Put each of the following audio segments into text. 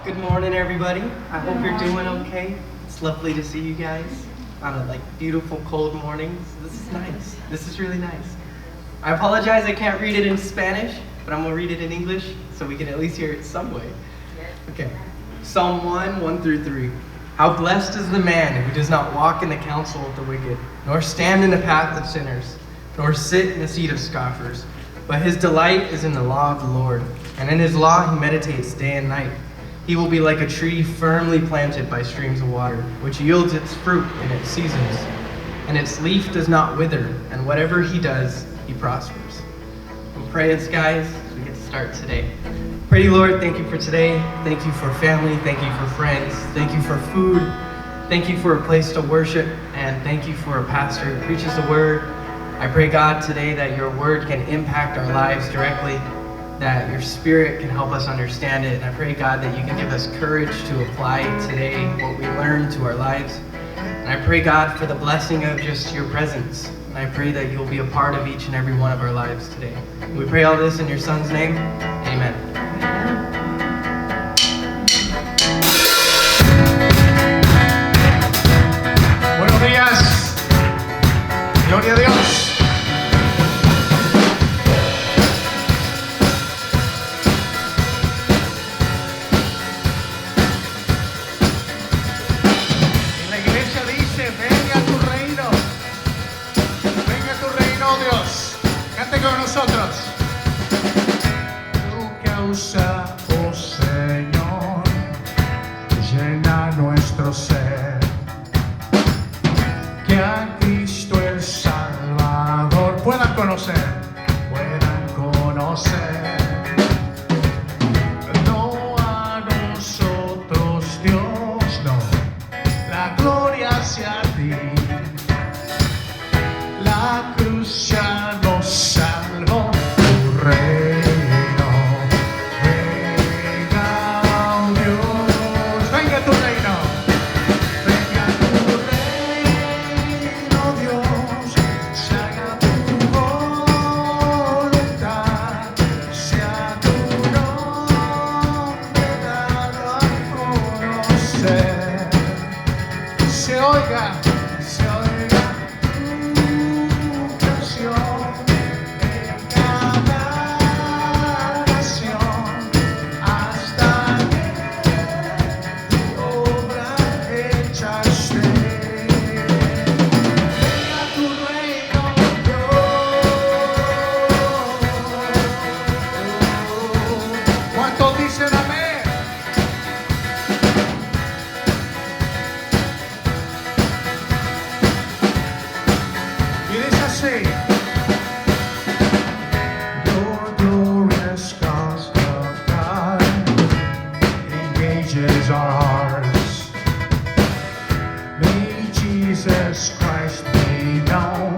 Good morning, everybody. I hope you're doing okay. It's lovely to see you guys on a beautiful cold morning. This is nice. This is really nice. I apologize I can't read it in Spanish, but I'm gonna read it in English so we can at least hear it some way. Okay. Psalm 1 through 3. How blessed is the man who does not walk in the counsel of the wicked, nor stand in the path of sinners, nor sit in the seat of scoffers. But his delight is in the law of the Lord, and in his law he meditates day and night. He will be like a tree firmly planted by streams of water, which yields its fruit in its seasons, and its leaf does not wither, and whatever he does, he prospers. I'm praying, guys, as we get to start today. Pray, Lord, thank you for today. Thank you for family. Thank you for friends. Thank you for food. Thank you for a place to worship, and thank you for a pastor who preaches the word. I pray, God, today that your word can impact our lives directly, that your spirit can help us understand it. And I pray, God, that you can give us courage to apply today what we learn to our lives. And I pray, God, for the blessing of just your presence. And I pray that you'll be a part of each and every one of our lives today. And we pray all this in your son's name. Amen. Buenos días. Gloria a Dios. Y la iglesia dice, venga tu reino. Venga tu reino, oh Dios. Cante con nosotros. Tu causa, oh Señor, llena nuestro ser. Que a Cristo el Salvador puedan conocer. No a nosotros, Dios, no. La gloria hacia ti. La cruz ya nos salvó. Tu reino, venga, oh Dios, venga tu reino. Venga tu reino, Dios, se haga tu voluntad, sea tu nombre dado a conocer. Se oiga tu canción en cada nación, hasta que tu obra hecha esté. Venga tu reino, Dios. ¿Cuántos dicen amén? Y dice así. Your glorious gospel of God engages our hearts. May Jesus Christ be known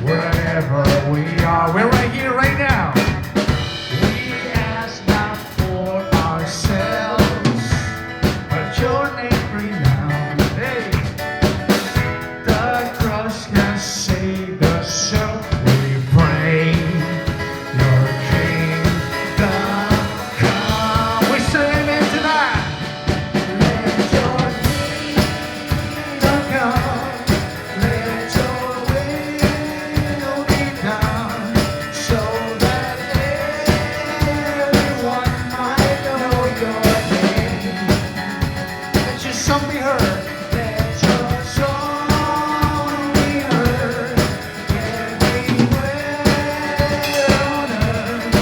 wherever we are. We're right here, right now. We ask not for ourselves, but your name renowned. Hey. The cross has saved us, so we pray. Your kingdom come. We say amen to that. Let your kingdom come. Let your will be done, so that everyone might know your name. Let your song be heard. Let your song be heard everywhere on earth.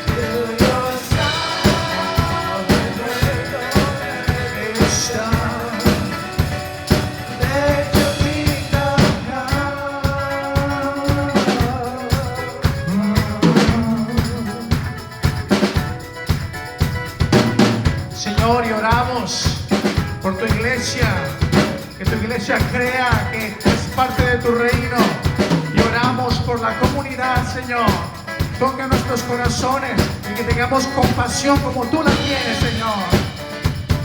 Till your sovereign will is done. Let your kingdom come. Señor, y oramos por tu iglesia, que tu iglesia crea que es parte de tu reino, y oramos por la comunidad, Señor. Toca nuestros corazones y que tengamos compasión como tú la tienes, Señor,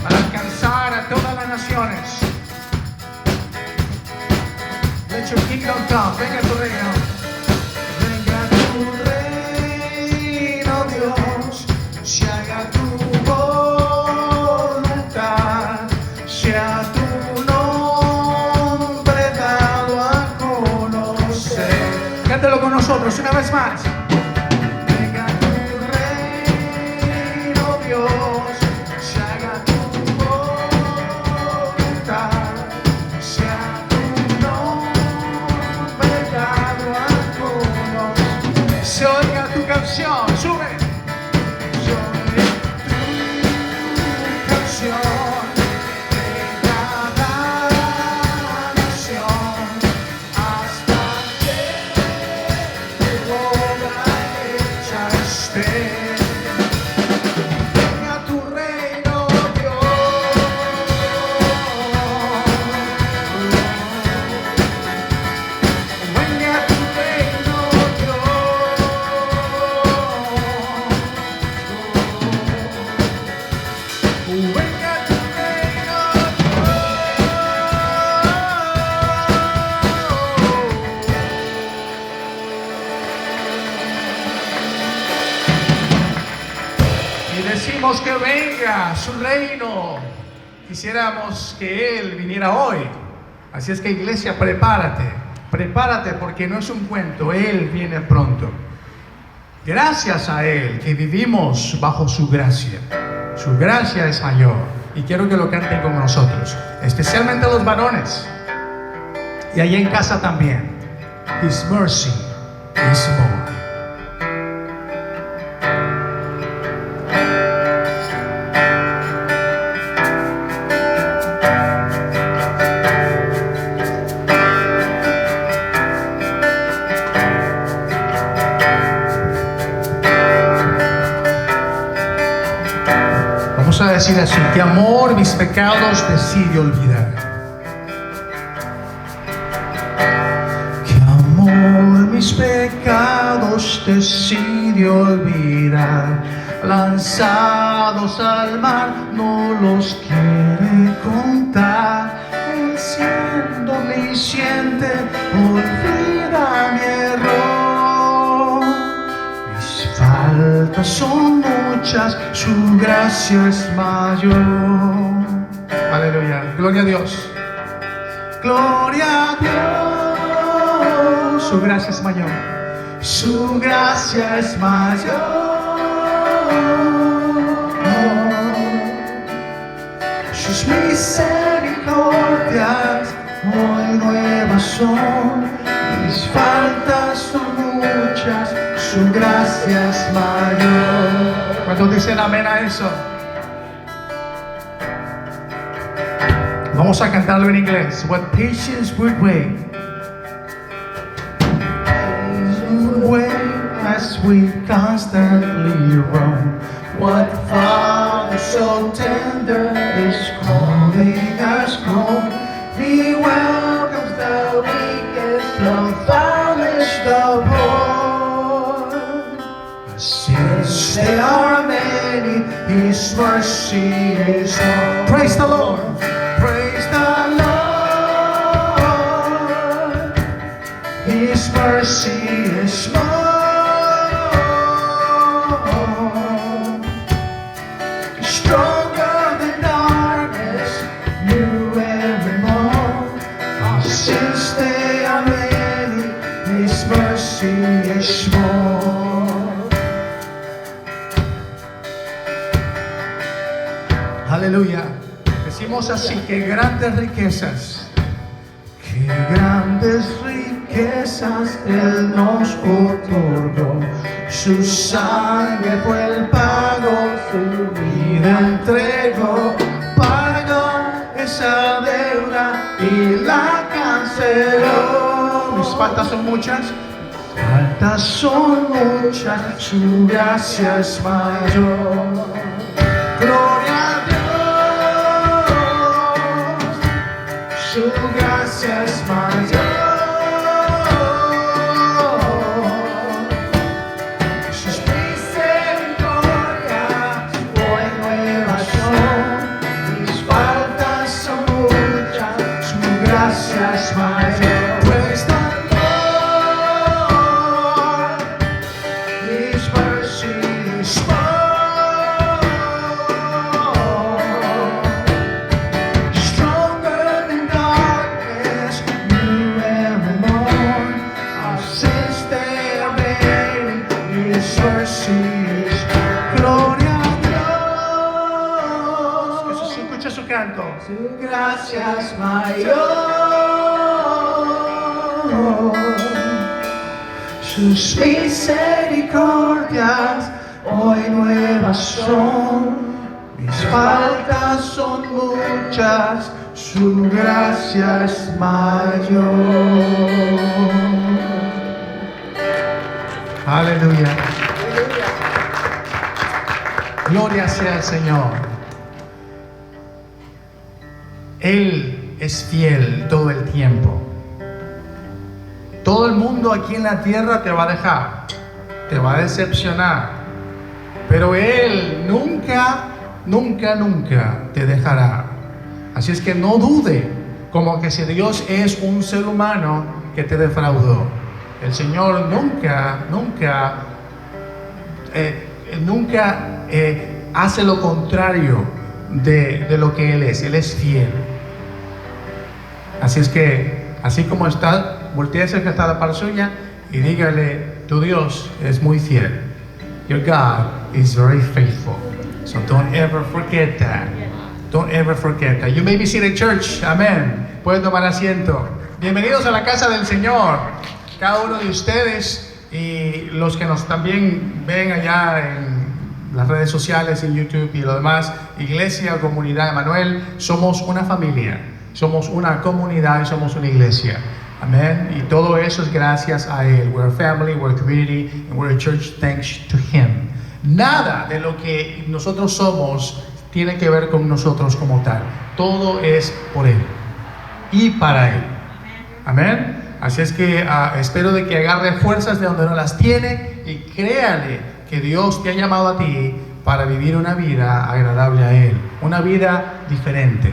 para alcanzar a todas las naciones. Let your kingdom come. Venga tu reino. Venga tu reino, Dios, se haga tu voluntad. nosotros una vez más. Venga tu reino, Dios, se haga tu voluntad, sea tu nombre dado a todos. Se oiga tu canción, sube. Se oiga tu canción. Decimos que venga su reino. Quisiéramos que Él viniera hoy. Así es que, iglesia, prepárate. Prepárate, porque no es un cuento. Él viene pronto. Gracias a Él que vivimos bajo su gracia. Su gracia es mayor. Y quiero que lo canten con nosotros, especialmente los varones. Y allá en casa también. His mercy is more. Vamos a decir así: que amor mis pecados decide olvidar. Que amor mis pecados decide olvidar. Lanzados al mar no los quiere contar. Él siendo omnisciente olvida mi error. Mis faltas son muchas, su gracia es mayor. Aleluya, gloria a Dios. Gloria a Dios. Su gracia es mayor. Su gracia es mayor. Sus misericordias hoy nuevas son. Mis faltas son muchas, su gracia es mayor. ¿Cuántos dicen amén a eso? Vamos a cantarlo en inglés. What patience would wait. As we constantly roam. What Father so tender is calling us home. He welcomes the weak and famished the poor. Since they are many, His mercy is more. Praise the Lord. Praise the Lord. His mercy is more. Aleluya. Decimos así: que grandes riquezas Él nos otorgó. Su sangre fue el pago, su vida entregó. Pagó esa deuda y la canceló. Mis faltas son muchas. Faltas son muchas, su gracia es mayor. Gloria a Dios, su gracia es mayor. Sus misericordias hoy nuevas son. Mis faltas son muchas, su gracia es mayor. Praise the Lord, His mercy is more. su canto. Su gracia es mayor, sus misericordias hoy nuevas son, mis faltas son muchas, su gracia es mayor. Aleluya. Gloria sea al Señor. Él es fiel todo el tiempo. Todo el mundo aquí en la tierra te va a dejar, te va a decepcionar, pero Él nunca, nunca, nunca te dejará. Así es que no dude como que si Dios es un ser humano que te defraudó. El Señor nunca, nunca, hace lo contrario de lo que Él es. Él es fiel. Así es que, así como está, volteese que está a la par suya y dígale, tu Dios es muy fiel. Your God is very faithful. So don't ever forget that. Don't ever forget that. You may be seated, church. Amén. Pueden tomar asiento. Bienvenidos a la casa del Señor. Cada uno de ustedes y los que nos también ven allá en las redes sociales, en YouTube y lo demás, iglesia, comunidad Emanuel, somos una familia, somos una comunidad y somos una iglesia. Amén. Y todo eso es gracias a Él. We're a family, we're a community, and we're a church thanks to Him. Nada de lo que nosotros somos tiene que ver con nosotros como tal. Todo es por Él y para Él. Amén. Así es que espero de que agarre fuerzas de donde no las tiene y créale que Dios te ha llamado a ti para vivir una vida agradable a Él, una vida diferente.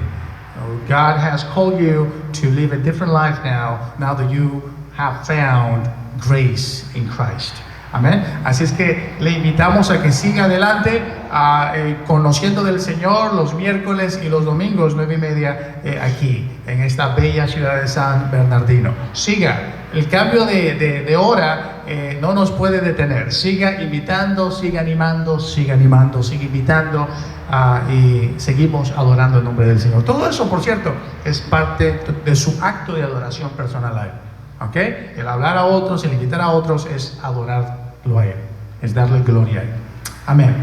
God has called you to live a different life now that you have found grace in Christ. Amén. Así es que le invitamos a que siga adelante conociendo del Señor los miércoles y los domingos 9:30 aquí en esta bella ciudad de San Bernardino. Siga, el cambio de hora no nos puede detener. Siga invitando, siga animando, siga invitando y seguimos adorando el nombre del Señor. Todo eso, por cierto, es parte de su acto de adoración personal a Él. ¿Okay? El hablar a otros, el invitar a otros es adorarlo a Él, es darle gloria a Él. Amén.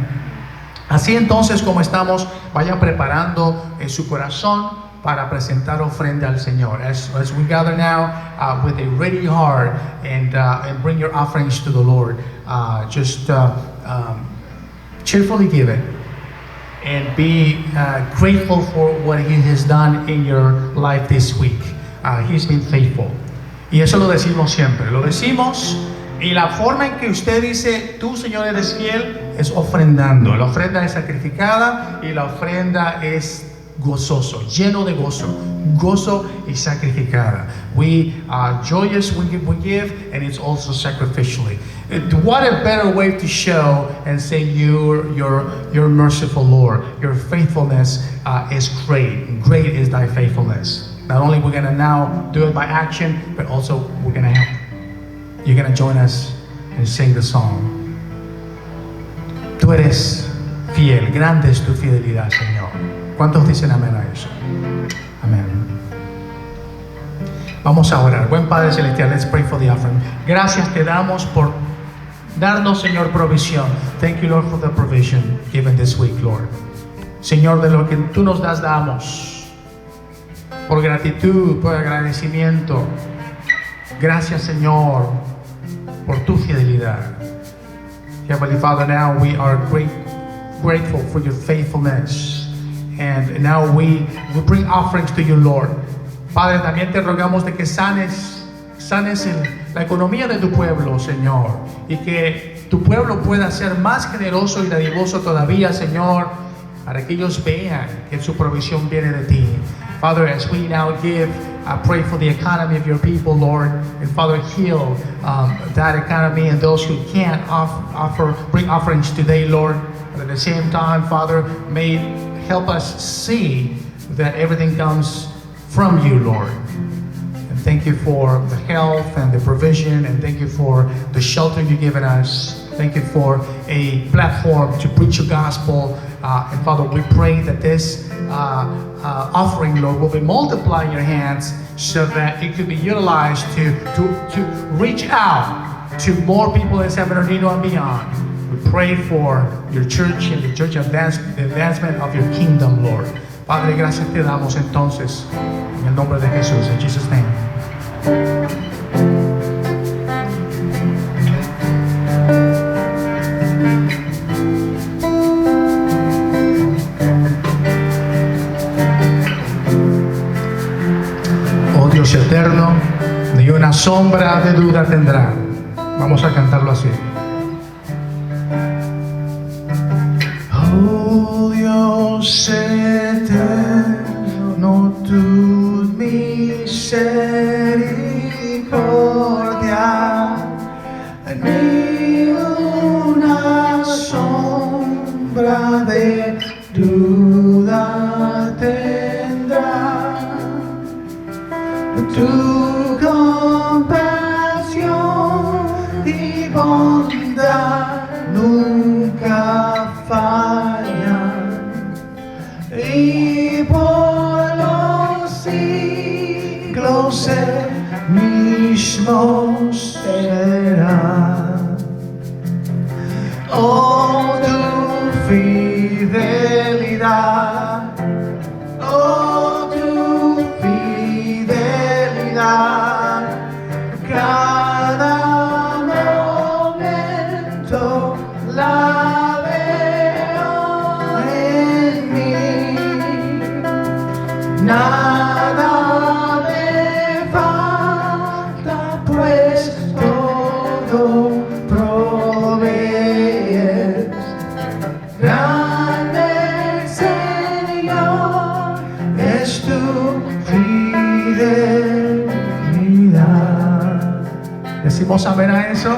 Así entonces, como estamos, vayan preparando su corazón para presentar ofrenda al Señor. As we gather now with a ready heart and bring your offerings to the Lord, cheerfully give it and be grateful for what He has done in your life this week. He's been faithful. Y eso lo decimos siempre, lo decimos, y la forma en que usted dice, tú Señor eres fiel, es ofrendando. La ofrenda es sacrificada y la ofrenda es gozoso, lleno de gozo y sacrificada. We are joyous when we give, and it's also sacrificially. What a better way to show and say you're merciful, Lord. Your faithfulness is great. Great is thy faithfulness. Not only we're going to now do it by action, but also we're going to help. You're going to join us and sing the song. Tú eres fiel, grande es tu fidelidad, Señor. ¿Cuántos dicen amén a eso? Amén. Vamos a orar. Buen Padre Celestial, let's pray for the offering. Gracias te damos por darnos, Señor, provisión. Thank you, Lord, for the provision given this week, Lord. Señor, de lo que tú nos das, damos. Por gratitud, por agradecimiento. Gracias, Señor, por tu fidelidad. Heavenly Father, now we are grateful for your faithfulness. And now we bring offerings to you, Lord. Padre, también te rogamos de que sanes la economía de tu pueblo, Señor. Y que tu pueblo pueda ser más generoso y dadivoso todavía, Señor, para que ellos vean que su provisión viene de ti. Father, as we now give, I pray for the economy of your people, Lord. And Father, heal that economy and those who can't bring offerings today, Lord. But at the same time, Father, may help us see that everything comes from you, Lord. And thank you for the health and the provision, and thank you for the shelter you've given us. Thank you for a platform to preach your gospel. And Father, we pray that this offering, Lord, will be multiplying your hands so that it could be utilized to reach out to more people in San Bernardino and beyond. We pray for your church and the church the advancement of your kingdom, Lord. Padre, gracias te damos entonces en el nombre de Jesús. In Jesus' name. Oh Dios eterno, ni una sombra de duda tendrá. Vamos a cantarlo así. Oh Dios eterno, tu misericordia, ni una sombra de duda tendrá. Tu compasión y bondad nunca fallan, y por los siglos el mismo será. Oh, tu fidelidad, oh, tu fidelidad, cada momento la veo en mí. Nada me falta, pues todo provees. Grande Señor es tu fidelidad. Decimos amén a eso.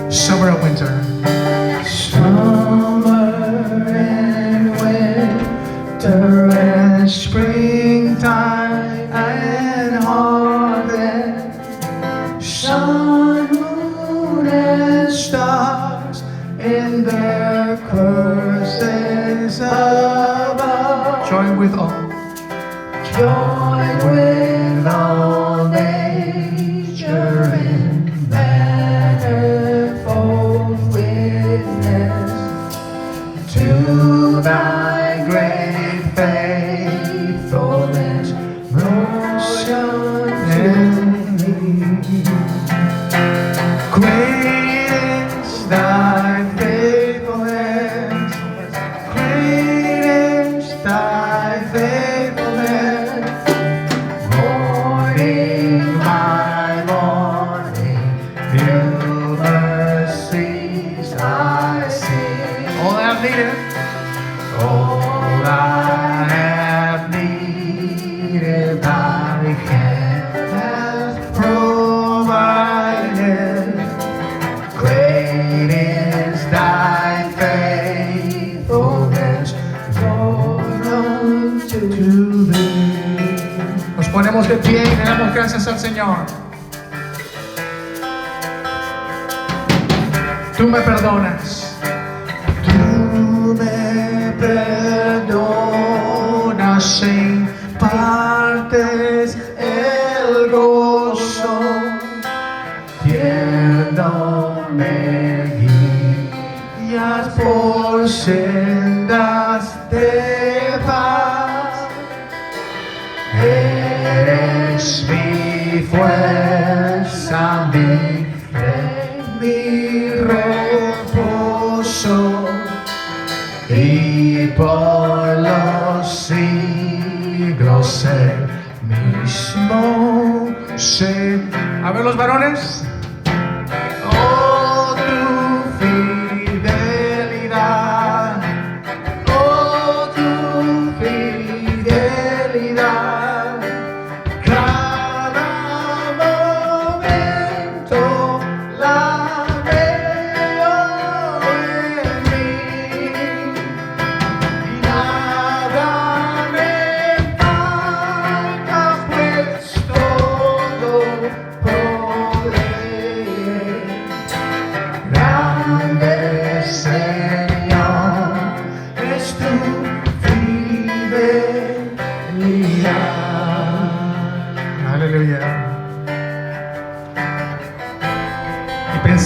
Summer or winter. Summer and winter and springtime and harvest, sun, moon, and stars in their courses above. Join with all. Join with all nature in manifold witness to thy great faithfulness, motion in me. Great is thy faithfulness, great is thy faithfulness. Morning by morning, new mercies I see. All I have needed. All I have needed, thy hand has provided. Great is thy faithfulness, Lord, unto thee. Nos ponemos de pie y le damos gracias al Señor. Tú me perdonas. Tú me perdonas en partes el gozo, tierno me guías por sendas de paz. Eres mi fuerza, mi fe, mi reposo, y por los siglos el mismo sé. A ver los varones. Oh, tu fidelidad, oh, tu fidelidad, cada momento la veo en mí. Nada me falta, pues todo provees.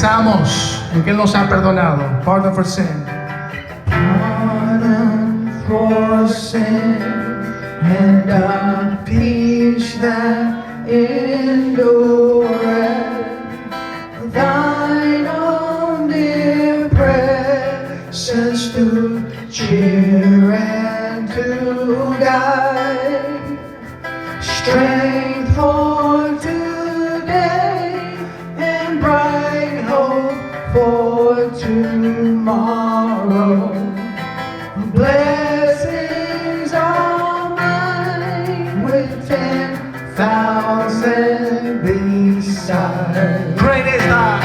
Confesamos en que Él nos ha perdonado. Pardon for sin. Pardon for sin and a peace that endureth. Thine own dear presence to cheer and to guide. Strength for today and bright hope for tomorrow. Blessings are mine with 10,000 beside. Great is thy.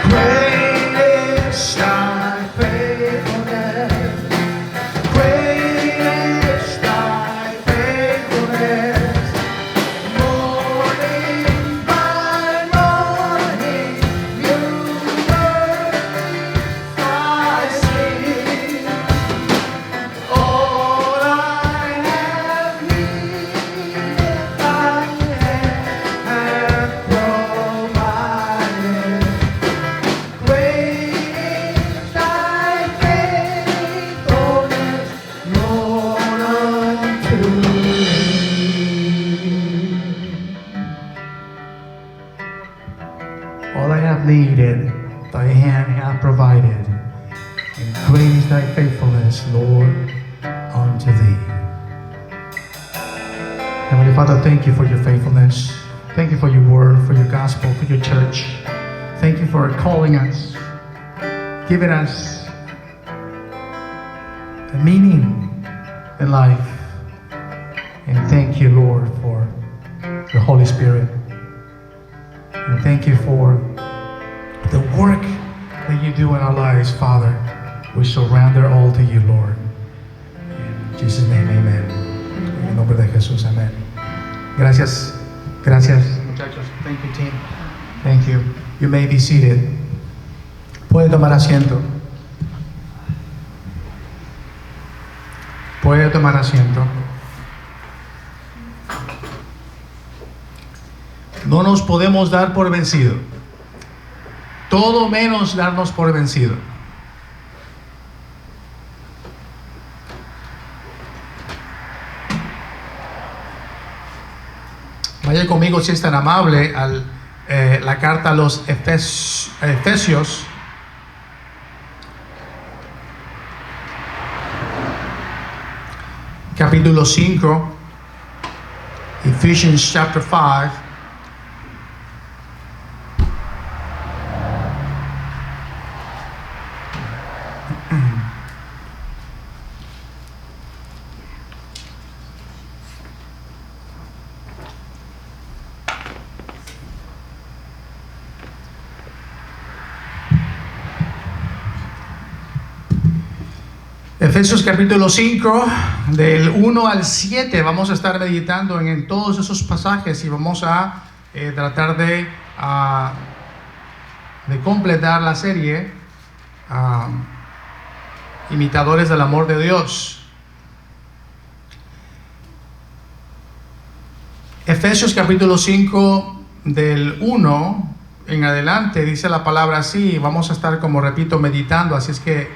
Great is thy faithfulness. Great is thy faithfulness. Morning by morning, new mercies I see. All I have needed, thy hand hath provided. Great is thy faithfulness, Lord, unto me. All I have needed, thy hand hath provided. And great is thy faithfulness, Lord, unto thee. Heavenly Father, thank you for your faithfulness. Thank you for your word, for your gospel, for your church. Thank you for calling us, giving us a meaning in life. And thank you, Lord, for the Holy Spirit. And thank you for the work that you do in our lives, Father. We surrender all to you, Lord. In Jesus' name, amen. En el nombre de Jesús, amén. Gracias. Gracias, muchachos. Thank you, team. Thank you. You may be seated. Puede tomar asiento. Puede tomar asiento. No nos podemos dar por vencido. Todo menos darnos por vencido. Vaya conmigo, si es tan amable, a la carta a los Efesios. Capítulo 5. Ephesians chapter 5. Efesios capítulo 5, del 1 al 7, vamos a estar meditando en todos esos pasajes y vamos a tratar de completar la serie Imitadores del Amor de Dios. Efesios capítulo 5, del 1 en adelante, dice la palabra así. Vamos a estar, como repito, meditando, así es que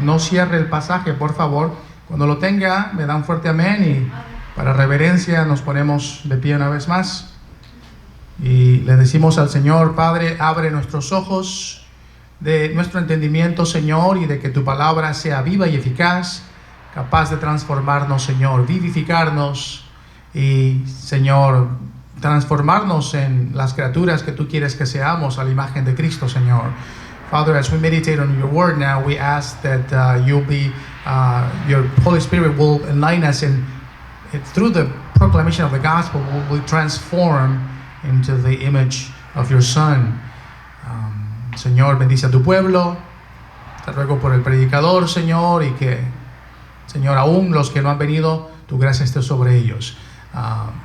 no cierre el pasaje, por favor. Cuando lo tenga, me da un fuerte amén y para reverencia nos ponemos de pie una vez más y le decimos al Señor: Padre, abre nuestros ojos de nuestro entendimiento, Señor, y de que tu palabra sea viva y eficaz, capaz de transformarnos, Señor, vivificarnos y, Señor, transformarnos en las criaturas que tú quieres que seamos a la imagen de Cristo, Señor. Father, as we meditate on your word now, we ask that your Holy Spirit will enlighten us, and through the proclamation of the gospel will transform into the image of your Son. Señor, bendice a tu pueblo. Te ruego por el predicador, Señor, y que, Señor, aún los que no han venido, tu gracia esté sobre ellos.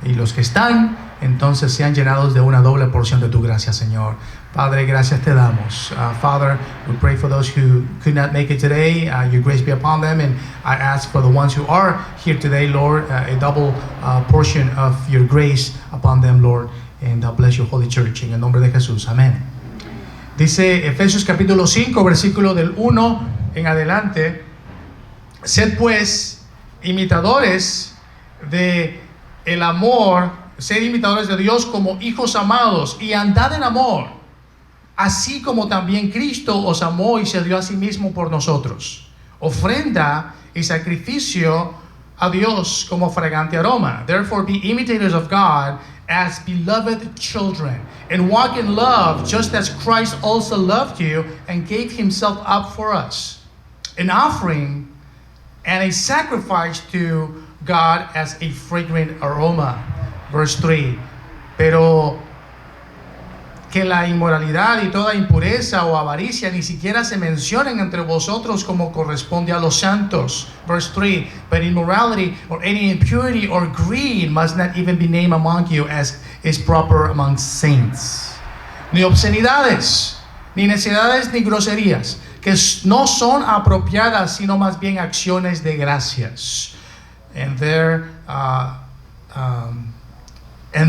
Y los que están, entonces sean llenados de una doble porción de tu gracia, Señor. Padre, gracias te damos. Father, we pray for those who could not make it today. Your grace be upon them. And I ask for the ones who are here today, Lord, a double portion of your grace upon them, Lord. And bless your holy church. En el nombre de Jesús. Amén. Dice Efesios capítulo 5, versículo del 1 en adelante: sed pues imitadores de el amor, sed imitadores de Dios como hijos amados, y andad en amor, así como también Cristo os amó y se dio a sí mismo por nosotros, ofrenda y sacrificio a Dios como fragante aroma. Therefore be imitators of God as beloved children, and walk in love just as Christ also loved you and gave himself up for us, an offering and a sacrifice to God as a fragrant aroma. Verse 3. Pero que la inmoralidad y toda impureza o avaricia ni siquiera se mencionen entre vosotros como corresponde a los santos. Verse 3. But immorality or any impurity or greed must not even be named among you as is proper among saints. Ni obscenidades, ni necedades, ni groserías, que no son apropiadas, sino más bien acciones de gracias. And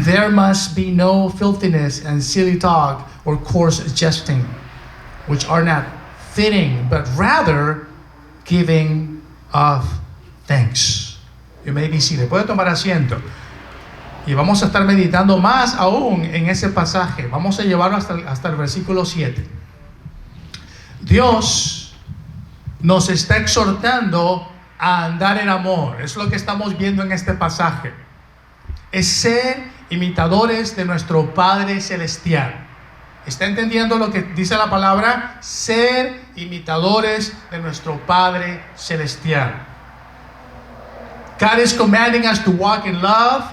there must be no filthiness and silly talk or coarse jesting, which are not fitting, but rather giving of thanks. You may be seated. Puede tomar asiento. Y vamos a estar meditando más aún en ese pasaje. Vamos a llevarlo hasta el versículo 7. Dios nos está exhortando a andar en amor. Es lo que estamos viendo en este pasaje. Es ser imitadores de nuestro Padre Celestial. ¿Está entendiendo lo que dice la palabra? Ser imitadores de nuestro Padre Celestial. God is commanding us to walk in love.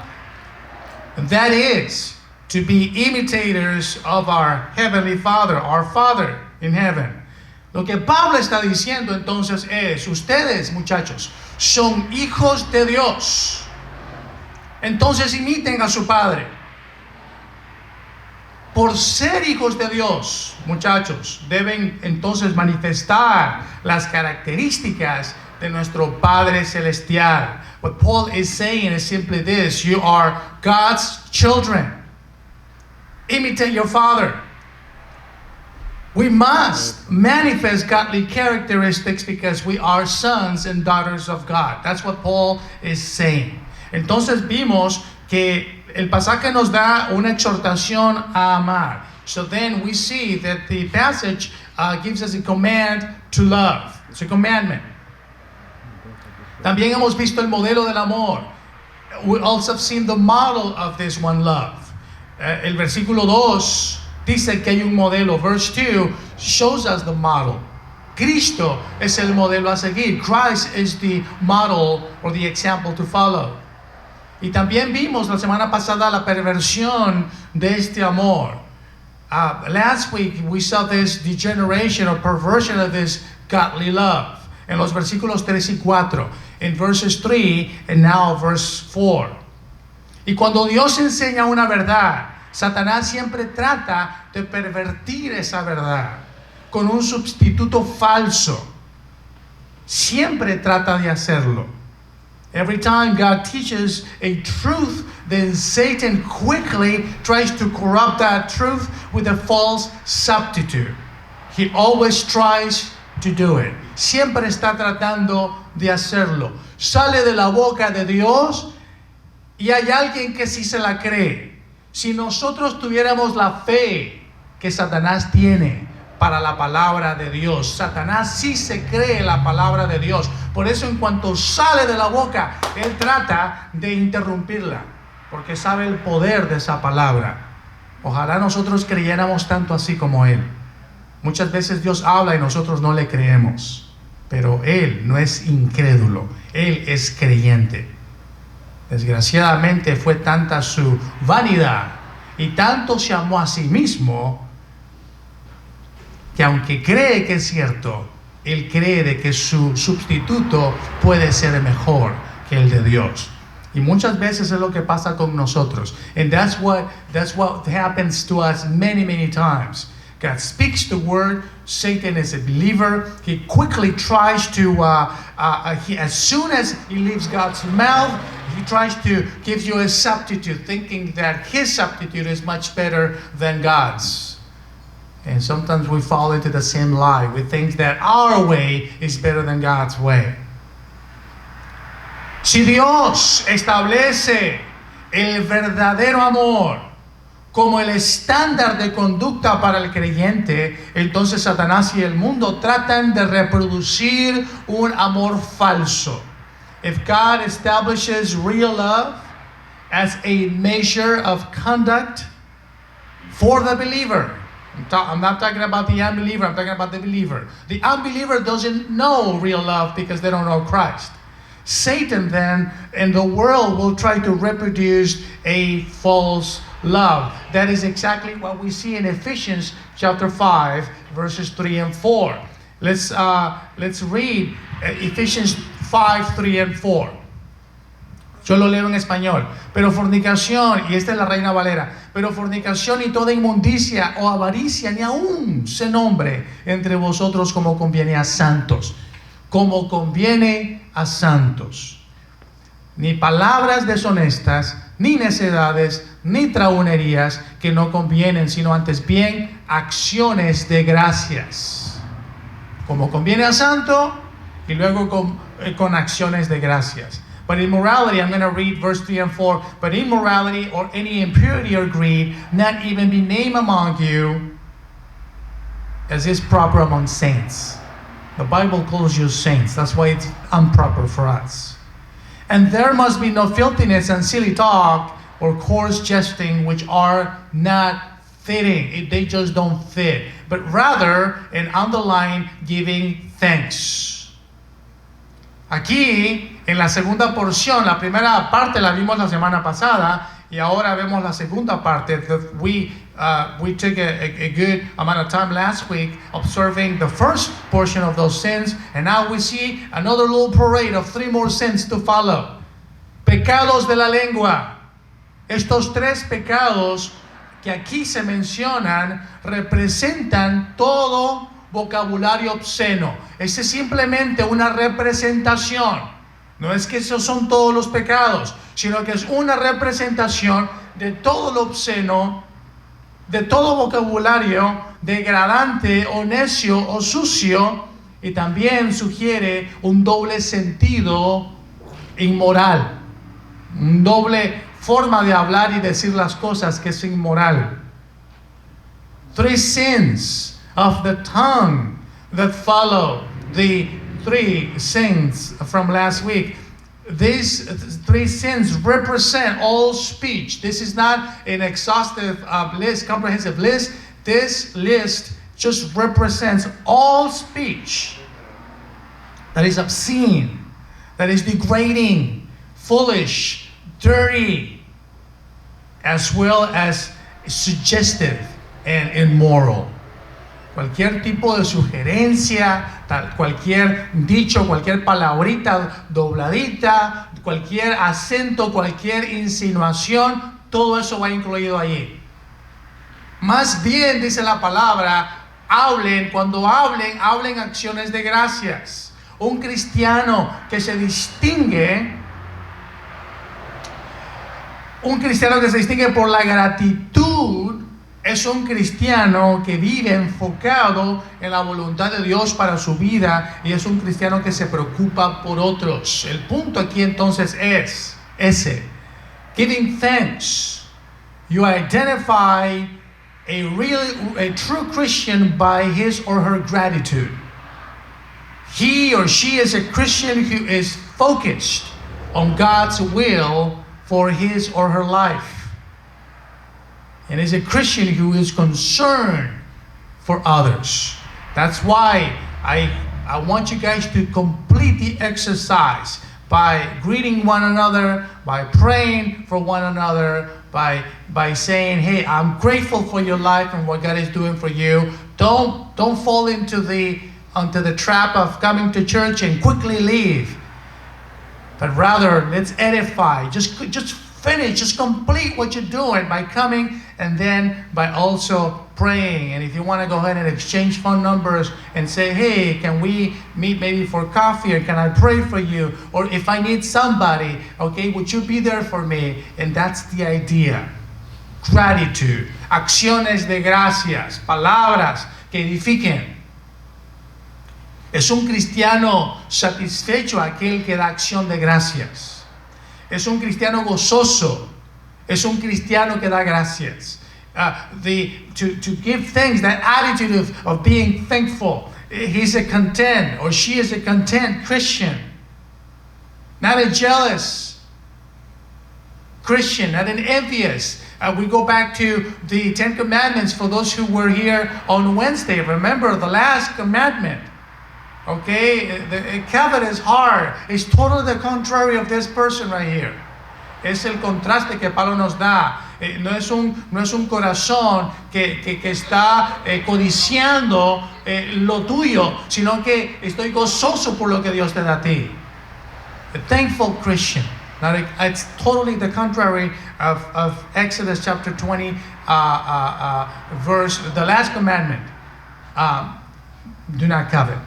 And that is to be imitators of our Heavenly Father, our Father in heaven. Lo que Pablo está diciendo entonces es: ustedes, muchachos, son hijos de Dios. Entonces imiten a su Padre. Por ser hijos de Dios, muchachos, deben entonces manifestar las características de nuestro Padre Celestial. What Paul is saying is simply this: you are God's children. Imitate your Father. We must manifest godly characteristics because we are sons and daughters of God. That's what Paul is saying. Entonces vimos que el pasaje nos da una exhortación a amar. So then we see that the passage gives us a command to love. It's a commandment. También hemos visto el modelo del amor. We also have seen the model of this one love. El versículo 2 dice que hay un modelo. Verse 2 shows us the model. Cristo es el modelo a seguir. Christ is the model or the example to follow. Y también vimos la semana pasada la perversión de este amor. Last week we saw this degeneration or perversion of this godly love. En los versículos 3 y 4. In verses 3 and now verse 4. Y cuando Dios enseña una verdad, Satanás siempre trata de pervertir esa verdad con un sustituto falso. Siempre trata de hacerlo. Every time God teaches a truth, then Satan quickly tries to corrupt that truth with a false substitute. He always tries to do it. Siempre está tratando de hacerlo. Sale de la boca de Dios y hay alguien que sí se la cree. Si nosotros tuviéramos la fe que Satanás tiene para la palabra de Dios, Satanás sí se cree la palabra de Dios. Por eso en cuanto sale de la boca, él trata de interrumpirla, porque sabe el poder de esa palabra. Ojalá nosotros creyéramos tanto así como él. Muchas veces Dios habla y nosotros no le creemos, pero él no es incrédulo, él es creyente. Desgraciadamente fue tanta su vanidad y tanto se amó a sí mismo que aunque cree que es cierto, él cree de que su sustituto puede ser mejor que el de Dios. Y muchas veces es lo que pasa con nosotros. And that's what happens to us many times. God speaks the word. Satan is a believer. He quickly tries to, as soon as he leaves God's mouth, he tries to give you a substitute, thinking that his substitute is much better than God's. And sometimes we fall into the same lie. We think that our way is better than God's way. Si Dios establece el verdadero amor como el estándar de conducta para el creyente, entonces Satanás y el mundo tratan de reproducir un amor falso. If God establishes real love as a measure of conduct for the believer, I'm not talking about the unbeliever, I'm talking about the believer. The unbeliever doesn't know real love because they don't know Christ. Satan then and the world will try to reproduce a false love. That is exactly what we see in Ephesians chapter 5 verses 3 and 4. Let's read Ephesians 5, 3 and 4. Yo lo leo en español. Pero fornicación, y esta es la Reina Valera, pero fornicación y toda inmundicia o avaricia ni aún se nombre entre vosotros como conviene a santos. Como conviene a santos. Ni palabras deshonestas, ni necedades, ni trahunerías que no convienen, sino antes bien acciones de gracias. Como conviene a santo y luego con acciones de gracias. But immorality, I'm going to read verse 3 and 4. But immorality or any impurity or greed, not even be named among you, as is proper among saints. The Bible calls you saints. That's why it's improper for us. And there must be no filthiness and silly talk or coarse jesting, which are not fitting. They just don't fit. But rather, and underline, giving thanks. Aquí, en la segunda porción, la primera parte la vimos la semana pasada y ahora vemos la segunda parte. We took a good amount of time last week observing the first portion of those sins, and now we see another little parade of 3 more sins to follow. Pecados de la lengua. Estos 3 pecados que aquí se mencionan representan todo vocabulario obsceno. Ese es simplemente una representación. No es que esos son todos los pecados, sino que es una representación de todo lo obsceno, de todo vocabulario degradante o necio o sucio, y también sugiere un doble sentido inmoral, un doble forma de hablar y decir las cosas que es inmoral. 3 sins of the tongue that follow the 3 sins from last week. These 3 sins represent all speech. This is not an exhaustive list, comprehensive list. This list just represents all speech that is obscene, that is degrading, foolish, dirty, as well as suggestive and immoral. Cualquier tipo de sugerencia, cualquier dicho, cualquier palabrita dobladita, cualquier acento, cualquier insinuación, todo eso va incluido allí. Más bien, dice la palabra, cuando hablen acciones de gracias. Un cristiano que se distingue por la gratitud, es un cristiano que vive enfocado en la voluntad de Dios para su vida y es un cristiano que se preocupa por otros. El punto aquí entonces es ese. Giving thanks. You identify a true Christian by his or her gratitude. He or she is a Christian who is focused on God's will for his or her life. And is a Christian who is concerned for others. That's why I want you guys to complete the exercise by greeting one another, by praying for one another, by saying, hey, I'm grateful for your life and what God is doing for you. Don't fall into the trap of coming to church and quickly leave. But rather, let's edify. Just finish, just complete what you're doing by coming and then by also praying. And if you want to go ahead and exchange phone numbers and say, hey, can we meet maybe for coffee, or can I pray for you? Or if I need somebody, okay, would you be there for me? And that's the idea. gratitude. Acciones de gracias, palabras que edifiquen. Es un cristiano satisfecho aquel que da acción de gracias. Es un cristiano gozoso. Es un cristiano que da gracias. To give thanks, that attitude of being thankful. He's a content, or she is a content Christian. Not a jealous Christian, not an envious. We go back to the Ten Commandments for those who were here on Wednesday. Remember the last commandment. Okay, the covetous heart is totally the contrary of this person right here. Es el contraste que Pablo nos da. No es un corazón que está codiciando lo tuyo, sino que estoy gozoso por lo que Dios te da a ti. A thankful Christian. It's totally the contrary of Exodus chapter 20, verse, the last commandment. Do not covet.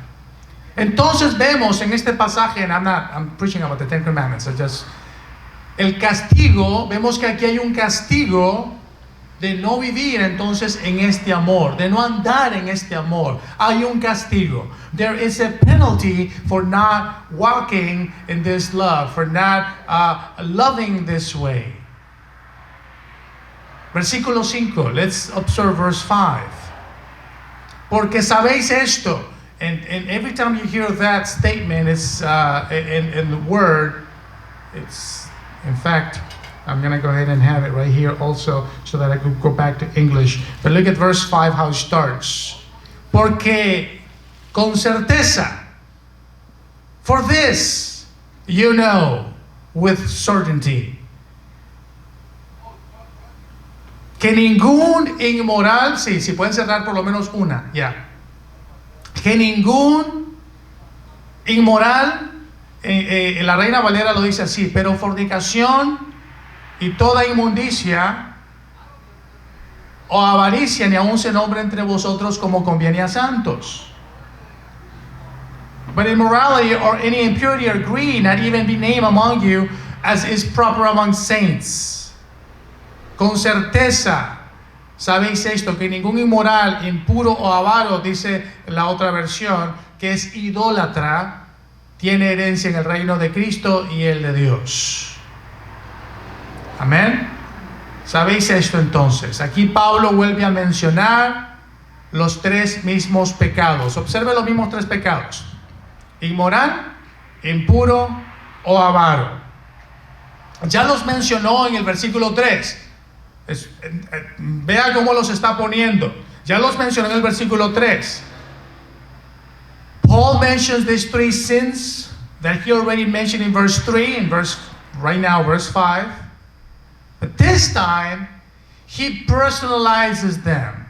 Entonces vemos en este pasaje, and I'm preaching about the Ten Commandments, el castigo, vemos que aquí hay un castigo de no vivir entonces en este amor, de no andar en este amor. Hay un castigo. There is a penalty for not walking in this love, for not loving this way. Versículo 5, let's observe verse 5. Porque sabéis esto, and every time you hear that statement, it's in the word, it's, in fact, I'm going to go ahead and have it right here also so that I could go back to English. But look at verse 5, how it starts. Porque con certeza, for this you know with certainty, que ningún inmoral, sí, si pueden cerrar por lo menos una, ya. Que ningún inmoral, la Reina Valera lo dice así, pero fornicación y toda inmundicia o avaricia ni aun se nombre entre vosotros como conviene a santos. But immorality or any impurity or greed not even be named among you as is proper among saints. Con certeza sabéis esto, que ningún inmoral, impuro o avaro, dice la otra versión, que es idólatra, tiene herencia en el reino de Cristo y el de Dios. Amén. ¿Sabéis esto entonces? Aquí Pablo vuelve a mencionar los tres mismos pecados. Observe los mismos tres pecados: inmoral, impuro o avaro. Ya los mencionó en el versículo 3. Vea cómo los está poniendo. Ya los mencionó en el versículo 3. Paul mentions these three sins that he already mentioned in verse 3 and verse 5. But this time, he personalizes them.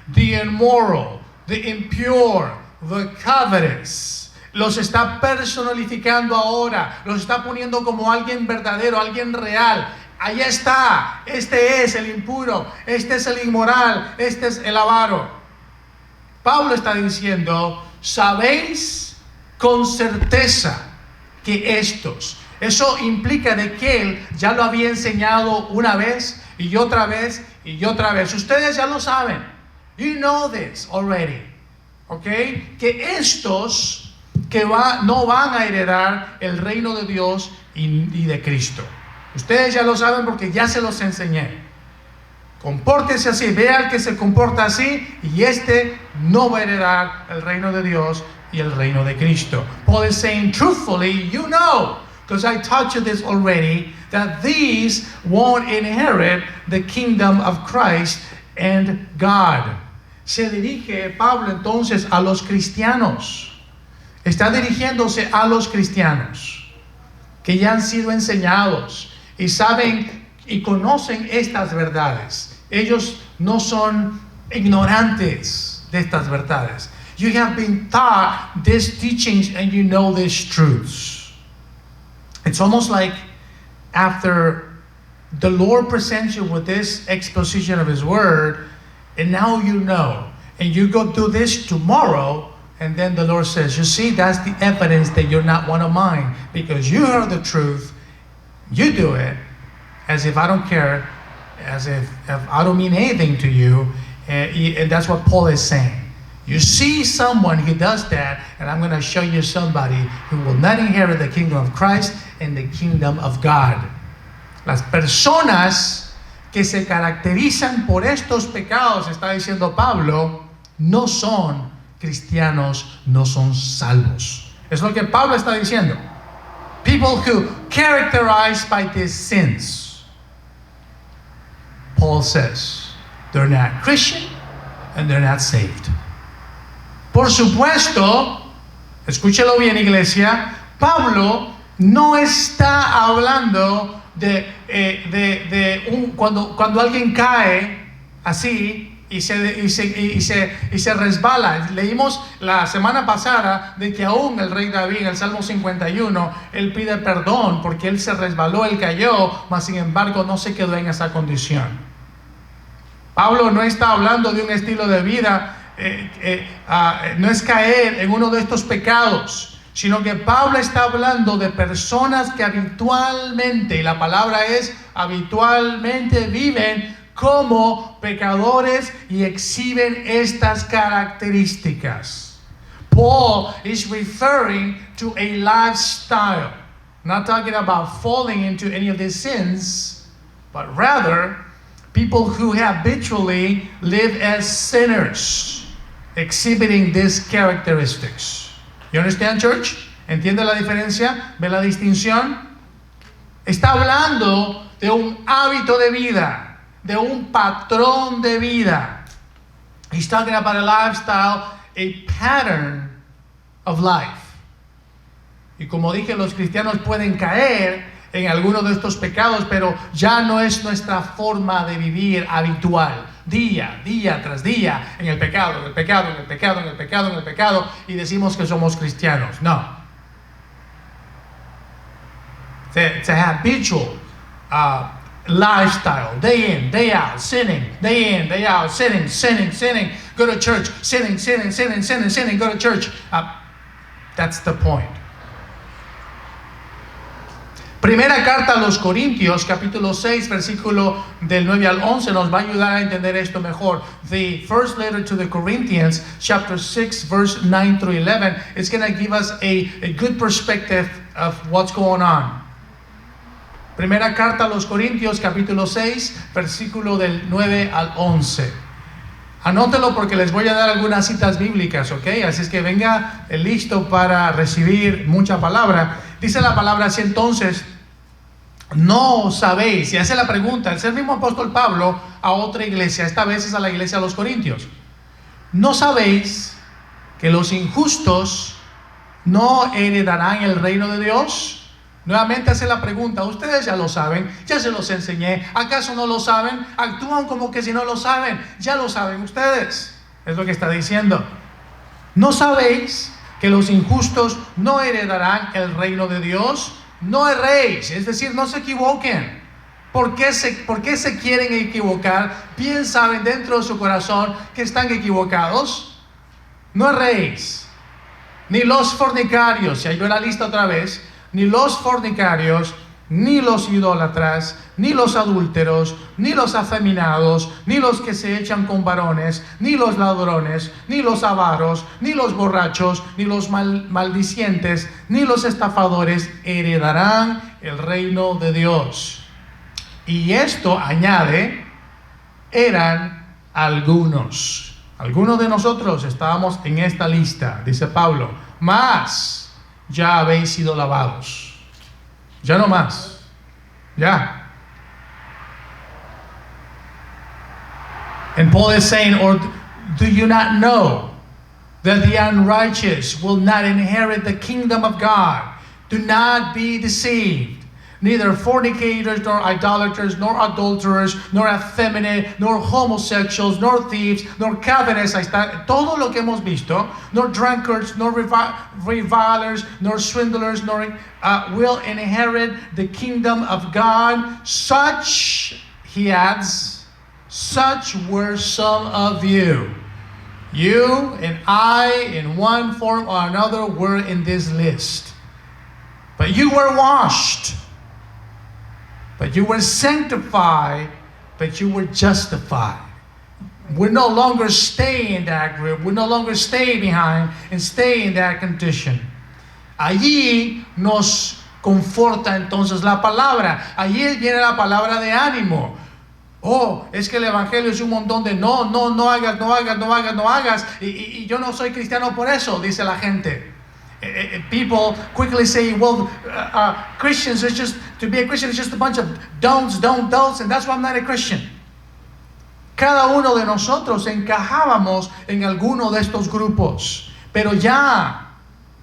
The immoral, the impure, the covetous. Los está personalificando ahora. Los está poniendo como alguien verdadero, alguien real. Ahí está. Este es el impuro. Este es el inmoral. Este es el avaro. Pablo está diciendo, sabéis con certeza que estos. Eso implica de que él ya lo había enseñado una vez y otra vez y otra vez. Ustedes ya lo saben. You know this already. ¿Ok? Que estos que no van a heredar el reino de Dios y de Cristo. Ustedes ya lo saben porque ya se los enseñé. Compórtese así. Vea al que se comporta así y este no va a heredar el reino de Dios y el reino de Cristo. Paul is saying truthfully, you know, because I taught you this already, that these won't inherit the kingdom of Christ and God. Se dirige Pablo entonces a los cristianos. Está dirigiéndose a los cristianos que ya han sido enseñados y saben y conocen estas verdades. Ellos no son ignorantes de estas verdades. You have been taught these teachings and you know these truths. It's almost like after the Lord presents you with this exposition of His Word, and now you know, and you go do this tomorrow, and then the Lord says, you see, that's the evidence that you're not one of mine, because you heard the truth, you do it, as if I don't care as if I don't mean anything to you. And that's what Paul is saying. You see someone who does that, and I'm going to show you somebody who will not inherit the kingdom of Christ and the kingdom of God. Las personas que se caracterizan por estos pecados, está diciendo Pablo, no son cristianos, no son salvos. Es lo que Pablo está diciendo. People who characterized by these sins. Paul says, they're not Christian and they're not saved. Por supuesto, escúchelo bien, iglesia, Pablo no está hablando cuando alguien cae así y se resbala. Leímos la semana pasada de que aún el rey David, en el Salmo 51, él pide perdón porque él se resbaló, él cayó, mas sin embargo no se quedó en esa condición. Pablo no está hablando de un estilo de vida, no es caer en uno de estos pecados, sino que Pablo está hablando de personas que habitualmente, y la palabra es habitualmente, viven como pecadores y exhiben estas características. Paul is referring to a lifestyle, not talking about falling into any of these sins, but rather people who habitually live as sinners, exhibiting these characteristics. You understand, church? ¿Entiende la diferencia? ¿Ve la distinción? Está hablando de un hábito de vida, de un patrón de vida. He's talking about a lifestyle, a pattern of life. Y como dije, los cristianos pueden caer en alguno de estos pecados, pero ya no es nuestra forma de vivir habitual, día tras día, en el pecado, y decimos que somos cristianos. No. It's a habitual lifestyle, day in, day out, sinning, day in, day out, sinning, go to church, sinning, go to church. That's the point. Primera carta a los Corintios, capítulo 6, versículo del 9 al 11, nos va a ayudar a entender esto mejor. The first letter to the Corinthians, chapter 6, verse 9 through 11, is going to give us a good perspective of what's going on. Primera carta a los Corintios, capítulo 6, versículo del 9 al 11. Anótelo porque les voy a dar algunas citas bíblicas, ¿ok? Así es que venga listo para recibir mucha palabra. Dice la palabra así: entonces, no sabéis, y hace la pregunta, es el mismo apóstol Pablo a otra iglesia, esta vez es a la iglesia de los Corintios. ¿No sabéis que los injustos no heredarán el reino de Dios? Nuevamente hace la pregunta, ustedes ya lo saben, ya se los enseñé, ¿acaso no lo saben? Actúan como que si no lo saben, ya lo saben ustedes. Es lo que está diciendo. ¿No sabéis que los injustos no heredarán el reino de Dios? No erréis, es decir, no se equivoquen. ¿Por qué se quieren equivocar? Bien saben dentro de su corazón que están equivocados. No erréis. Ni los fornicarios, y ahí veo la lista otra vez, ni los fornicarios, ni los idólatras, ni los adúlteros, ni los afeminados, ni los que se echan con varones, ni los ladrones, ni los avaros, ni los borrachos, ni los maldicientes, ni los estafadores heredarán el reino de Dios. Y esto añade, eran algunos. Algunos de nosotros estábamos en esta lista, dice Pablo, mas ya habéis sido lavados. Ya no más. Ya. And Paul is saying, or do you not know that the unrighteous will not inherit the kingdom of God? Do not be deceived. Neither fornicators, nor idolaters, nor adulterers, nor effeminate, nor homosexuals, nor thieves, nor covetous, ahí está todo lo que hemos visto, nor drunkards, nor revilers, nor swindlers, nor will inherit the kingdom of God. Such, he adds, such were some of you. You and I, in one form or another, were in this list. But you were washed. But you were sanctified, but you were justified. We're no longer staying in that group. We no longer stay behind and stay in that condition. Allí nos conforta entonces la palabra. Allí viene la palabra de ánimo. Oh, es que el evangelio es un montón de no hagas. Y yo no soy cristiano por eso, dice la gente. People quickly say, well, Christians are just, to be a Christian is just a bunch of don'ts, and that's why I'm not a Christian. Cada uno de nosotros encajábamos en alguno de estos grupos, pero ya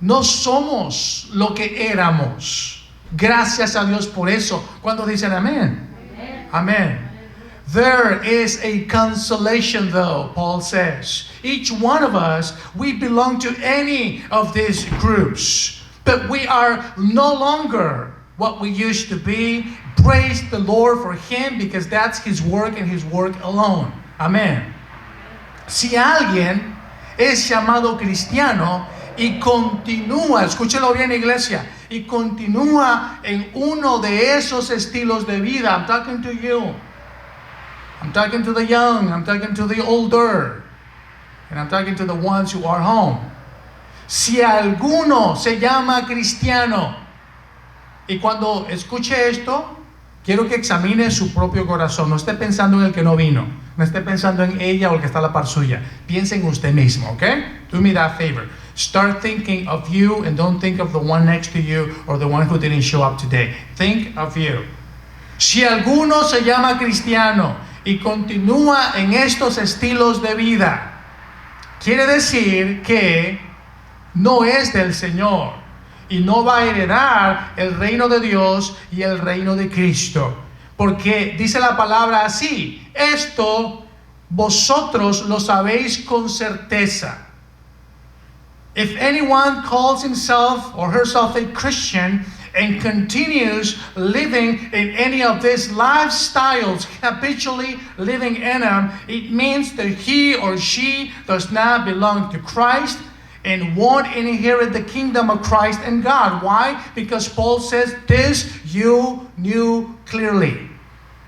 no somos lo que éramos. Gracias a Dios por eso. ¿Cuántos dicen amén? Amén. There is a consolation though, Paul says. Each one of us, we belong to any of these groups, but we are no longer what we used to be. Praise the Lord for Him, because that's His work and His work alone. Amen. Si alguien es llamado cristiano y continúa, escúchelo bien, iglesia, y continúa en uno de esos estilos de vida, I'm talking to you. I'm talking to the young, I'm talking to the older, and I'm talking to the ones who are home. Si alguno se llama cristiano, y cuando escuche esto, quiero que examine su propio corazón. No esté pensando en el que no vino, no esté pensando en ella o el que está a la par suya. Piense en usted mismo, ¿ok? Do me that favor. Start thinking of you and don't think of the one next to you or the one who didn't show up today. Think of you. Si alguno se llama cristiano y continúa en estos estilos de vida, quiere decir que no es del Señor y no va a heredar el reino de Dios y el reino de Cristo. Porque dice la palabra así: esto vosotros lo sabéis con certeza. If anyone calls himself or herself a Christian and continues living in any of these lifestyles, habitually living in them, it means that he or she does not belong to Christ and won't inherit the kingdom of Christ and God. Why? Because Paul says, this you knew clearly.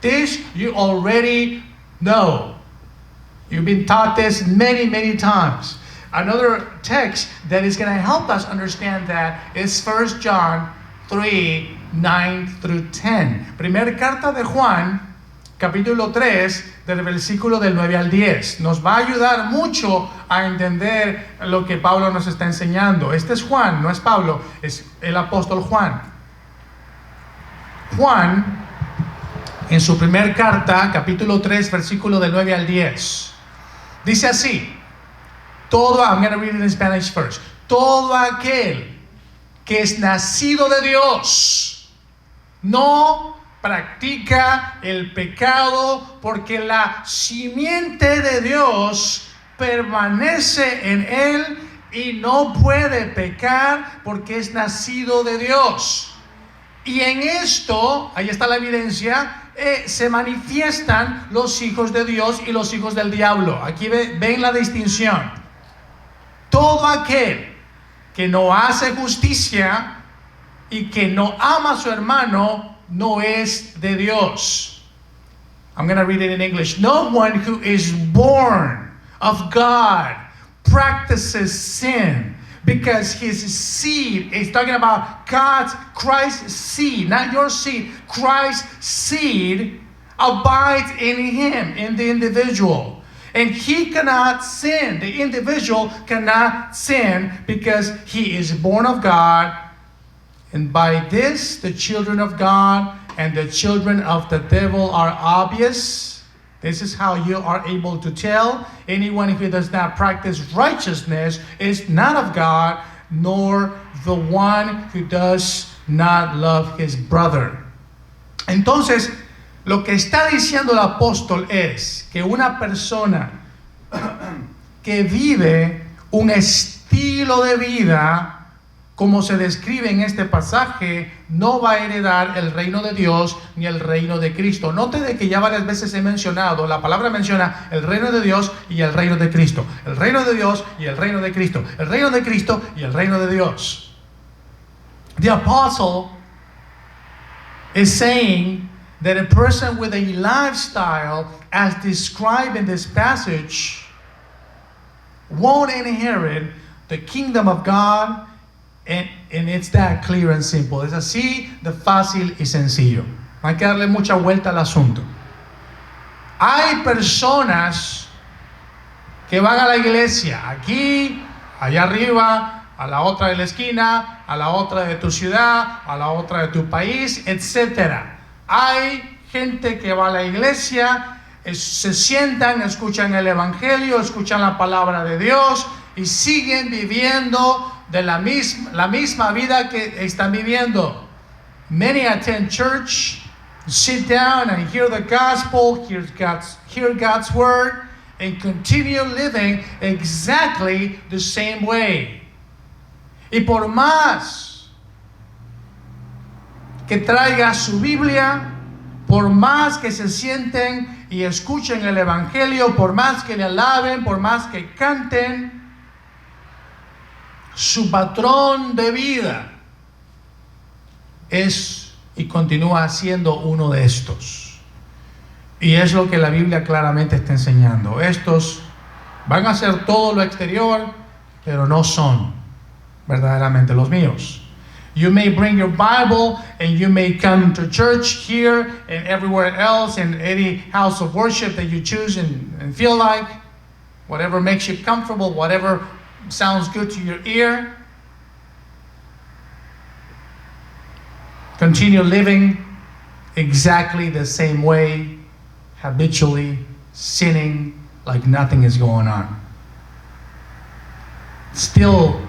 This you already know. You've been taught this many, many times. Another text that is going to help us understand that is 1 John 3, 9 through 10. Primera carta de Juan, capítulo 3, del versículo del 9 al 10. Nos va a ayudar mucho a entender lo que Pablo nos está enseñando. Este es Juan, no es Pablo, es el apóstol Juan. Juan, en su primera carta, capítulo 3, versículo del 9 al 10, dice así: I'm going to read it in Spanish first. Todo aquel que es nacido de Dios no practica el pecado, porque la simiente de Dios permanece en él y no puede pecar porque es nacido de Dios. Y en esto, ahí está la evidencia, se manifiestan los hijos de Dios y los hijos del diablo. Aquí ven la distinción. Todo aquel que no hace justicia y que no ama a su hermano no es de Dios. I'm going to read it in English. No one who is born of God practices sin, because his seed is talking about Christ's seed, not your seed. Christ's seed abides in him, in the individual. And he cannot sin. The individual cannot sin because he is born of God. And by this, the children of God and the children of the devil are obvious. This is how you are able to tell. Anyone who does not practice righteousness is not of God, nor the one who does not love his brother. Entonces, lo que está diciendo el apóstol es que una persona que vive un estilo de vida como se describe en este pasaje, no va a heredar el reino de Dios ni el reino de Cristo. Note de que ya varias veces he mencionado, la palabra menciona el reino de Dios y el reino de Cristo. El reino de Dios y el reino de Cristo. El reino de Cristo y el reino de Dios. The apostle is saying that a person with a lifestyle as described in this passage won't inherit the kingdom of God, and it's that clear and simple. Es así de fácil y sencillo. No hay que darle mucha vuelta al asunto. Hay personas que van a la iglesia, aquí, allá arriba, a la otra de la esquina, a la otra de tu ciudad, a la otra de tu país, etc. Hay gente que va a la iglesia, se sientan, escuchan el evangelio, escuchan la palabra de Dios y siguen viviendo de la misma vida que están viviendo. Many attend church, sit down and hear the gospel, hear God's word, and continue living exactly the same way. Y por más que traiga su Biblia, por más que se sienten y escuchen el evangelio, por más que le alaben, por más que canten, su patrón de vida es y continúa siendo uno de estos. Y es lo que la Biblia claramente está enseñando. Estos van a hacer todo lo exterior, pero no son verdaderamente los míos. You may bring your Bible and you may come to church here and everywhere else, in any house of worship that you choose and feel like, whatever makes you comfortable, whatever sounds good to your ear. Continue living exactly the same way, habitually sinning like nothing is going on. Still,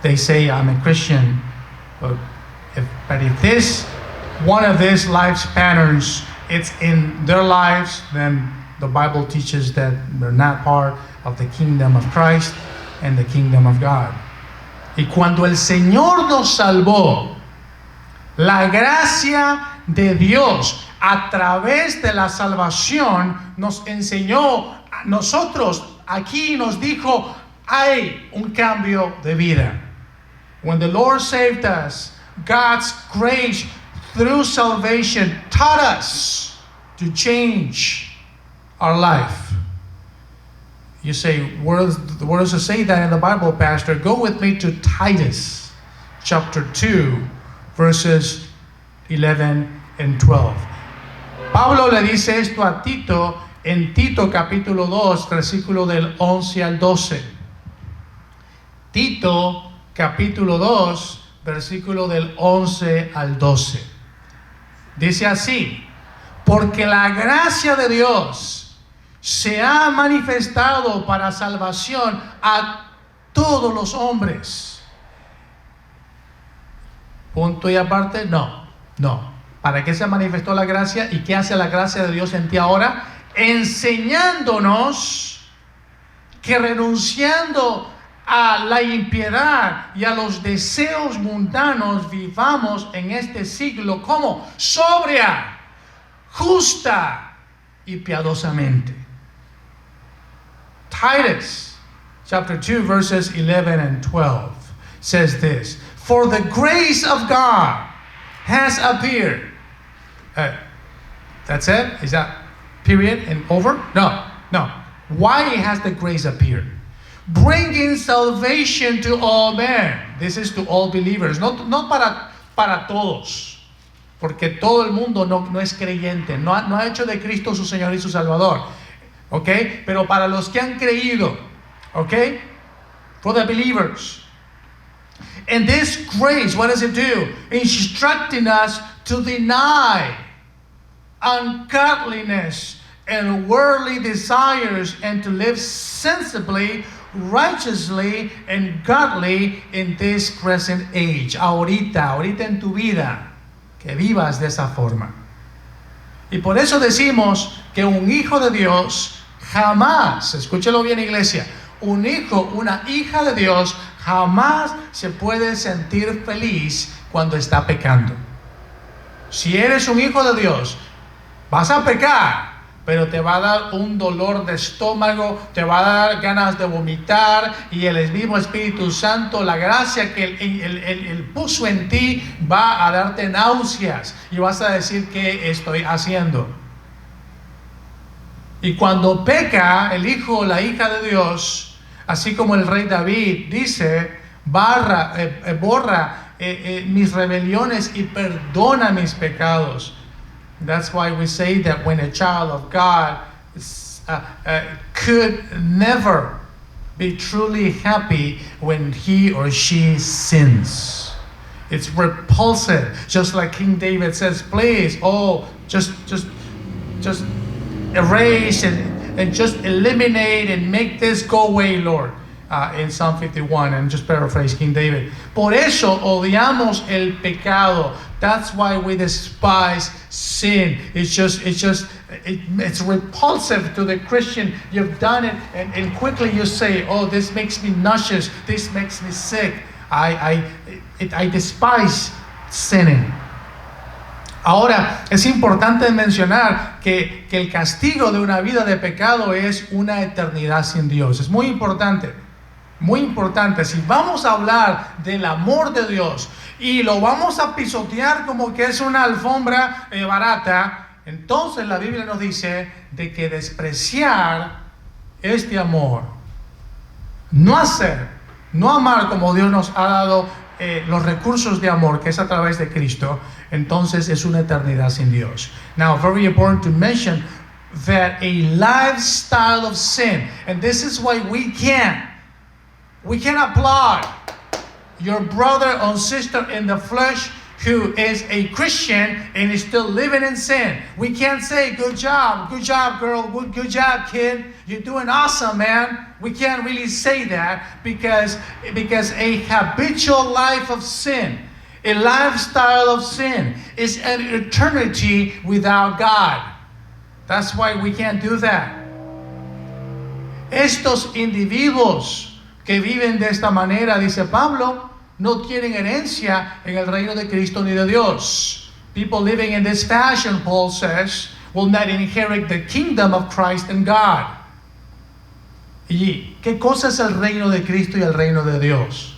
they say, I'm a Christian, but if this, one of these life patterns, it's in their lives, then the Bible teaches that they're not part of the kingdom of Christ and the kingdom of God. Y cuando el Señor nos salvó, la gracia de Dios a través de la salvación nos enseñó a nosotros, aquí nos dijo, hay un cambio de vida. When the Lord saved us, God's grace through salvation taught us to change our life. You say, where does it say that in the Bible, Pastor? Go with me to Titus chapter 2, verses 11 and 12. Pablo le dice esto a Tito en Tito capítulo 2, versículo del 11 al 12. Tito capítulo 2, versículo del 11 al 12. Dice así: porque la gracia de Dios se ha manifestado para salvación a todos los hombres. Punto y aparte, no. ¿Para qué se manifestó la gracia y qué hace la gracia de Dios en ti ahora? Enseñándonos que renunciando a la impiedad y a los deseos mundanos vivamos en este siglo como sobria, justa y piadosamente. Titus chapter 2 verses 11 and 12 says this: for the grace of God has appeared. That's it? Is that period and over? No. Why has the grace appeared? Bringing salvation to all men. This is to all believers. No para todos. Porque todo el mundo no es creyente. No ha hecho de Cristo su Señor y su Salvador. ¿Ok? Pero para los que han creído. ¿Ok? For the believers. And this grace, what does it do? Instructing us to deny ungodliness and worldly desires and to live sensibly, righteously, and godly in this present age. Ahorita en tu vida, que vivas de esa forma. Y por eso decimos que un hijo de Dios jamás, escúchelo bien, iglesia, un hijo, una hija de Dios jamás se puede sentir feliz cuando está pecando. Si eres un hijo de Dios, vas a pecar, pero te va a dar un dolor de estómago, te va a dar ganas de vomitar, y el mismo Espíritu Santo, la gracia que Él puso en ti, va a darte náuseas y vas a decir: ¿qué estoy haciendo? Y cuando peca el hijo o la hija de Dios, así como el rey David dice: borra mis rebeliones y perdona mis pecados. That's why we say that when a child of God could never be truly happy when he or she sins. It's repulsive, just like King David says, please, just erase and just eliminate and make this go away, Lord. In Psalm 51, and just paraphrase King David. Por eso odiamos el pecado. That's why we despise sin. It's repulsive to the Christian. You've done it, and quickly you say, oh, this makes me nauseous. This makes me sick. I despise sinning. Ahora, es importante mencionar que el castigo de una vida de pecado es una eternidad sin Dios. Es muy importante. Muy importante. Si vamos a hablar del amor de Dios y lo vamos a pisotear como que es una alfombra barata, entonces la Biblia nos dice de que despreciar este amor, no amar como Dios nos ha dado los recursos de amor, que es a través de Cristo, entonces es una eternidad sin Dios. Now, very important to mention that a lifestyle of sin, and this is why we can applaud your brother or sister in the flesh who is a Christian and is still living in sin. We can't say, good job girl, good job kid, you're doing awesome, man. We can't really say that because a habitual life of sin, a lifestyle of sin, is an eternity without God. That's why we can't do that. Estos individuos que viven de esta manera, dice Pablo, no tienen herencia en el reino de Cristo ni de Dios. People living in this fashion, Paul says, will not inherit the kingdom of Christ and God. ¿Y qué cosa es el reino de Cristo y el reino de Dios?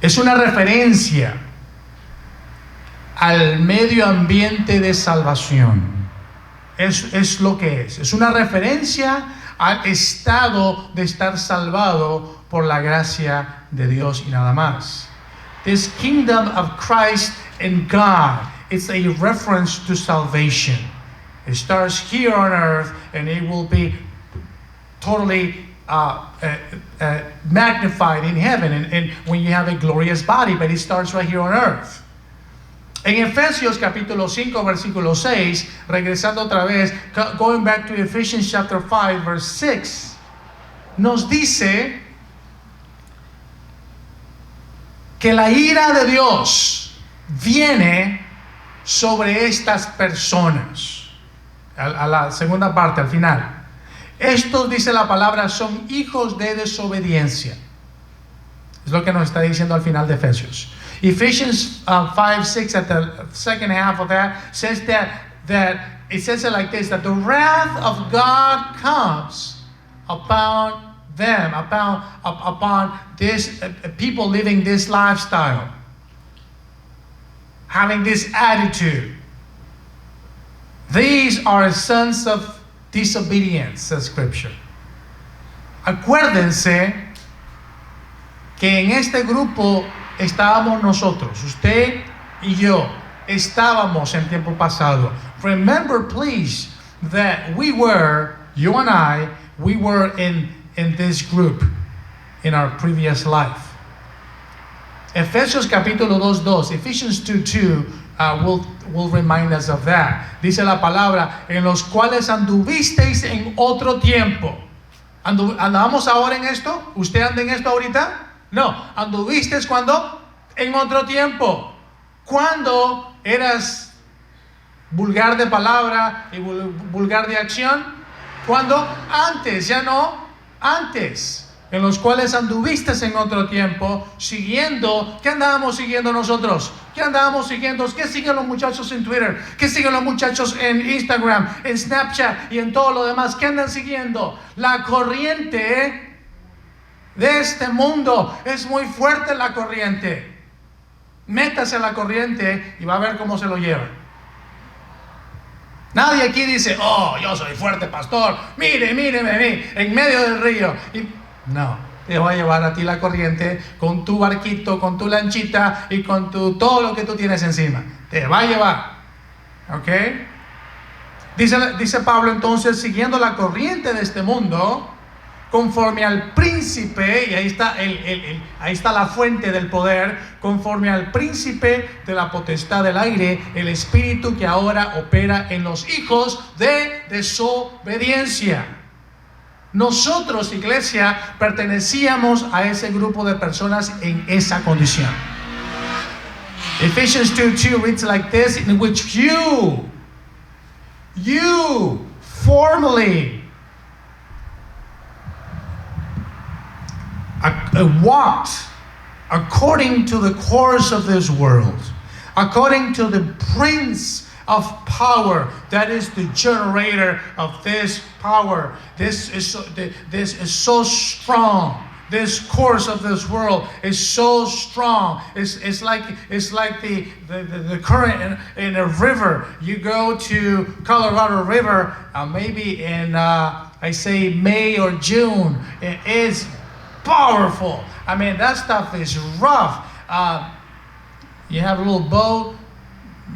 Es una referencia al medio ambiente de salvación. Es lo que es. Es una referencia al estado de estar salvado por la gracia de Dios y nada más. This kingdom of Christ and God, it's a reference to salvation. It starts here on earth and it will be totally magnified in heaven and when you have a glorious body, but it starts right here on earth. En Efesios capítulo 5 versículo 6, regresando otra vez, going back to Ephesians chapter 5 verse 6, nos dice que la ira de Dios viene sobre estas personas. A la segunda parte, al final. Estos, dice la palabra, son hijos de desobediencia. Es lo que nos está diciendo al final de Efesios. Ephesians 5:6 at the second half of that says that it says it like this, that the wrath of God comes upon them, upon this people living this lifestyle, having this attitude. These are sons of disobedience, says Scripture. Acuérdense que en este grupo estábamos nosotros, usted y yo, estábamos en tiempo pasado. Remember, please, that we were, you and I, we were in this group in our previous life. Efesios capítulo 2:2, Ephesians 2:2 will remind us of that. Dice la palabra, en los cuales anduvisteis en otro tiempo. ¿Andamos ahora en esto? ¿Usted anda en esto ahorita? No, anduviste cuando en otro tiempo, cuando eras vulgar de palabra y vulgar de acción, cuando antes, ya no, antes, en los cuales anduviste en otro tiempo, siguiendo. ¿Qué andábamos siguiendo nosotros? ¿Qué andábamos siguiendo? ¿Qué siguen los muchachos en Twitter? ¿Qué siguen los muchachos en Instagram, en Snapchat y en todo lo demás? ¿Qué andan siguiendo? La corriente de este mundo. Es muy fuerte la corriente. Métase a la corriente y va a ver cómo se lo lleva. Nadie aquí dice, oh, yo soy fuerte, pastor. Míreme, en medio del río. No, te va a llevar a ti la corriente con tu barquito, con tu lanchita y con todo lo que tú tienes encima. Te va a llevar. ¿Ok? Dice Pablo entonces, siguiendo la corriente de este mundo, conforme al príncipe, y ahí está la fuente del poder, conforme al príncipe de la potestad del aire, el espíritu que ahora opera en los hijos de desobediencia. Nosotros, iglesia, pertenecíamos a ese grupo de personas en esa condición. Ephesians 2:2 reads like this, in which you formerly walked according to the course of this world, according to the prince of power, that is the generator of this power. This is so strong. This course of this world is so strong. It's like the current in a river. You go to Colorado River, maybe in I say May or June. It is powerful. I mean, that stuff is rough. You have a little boat.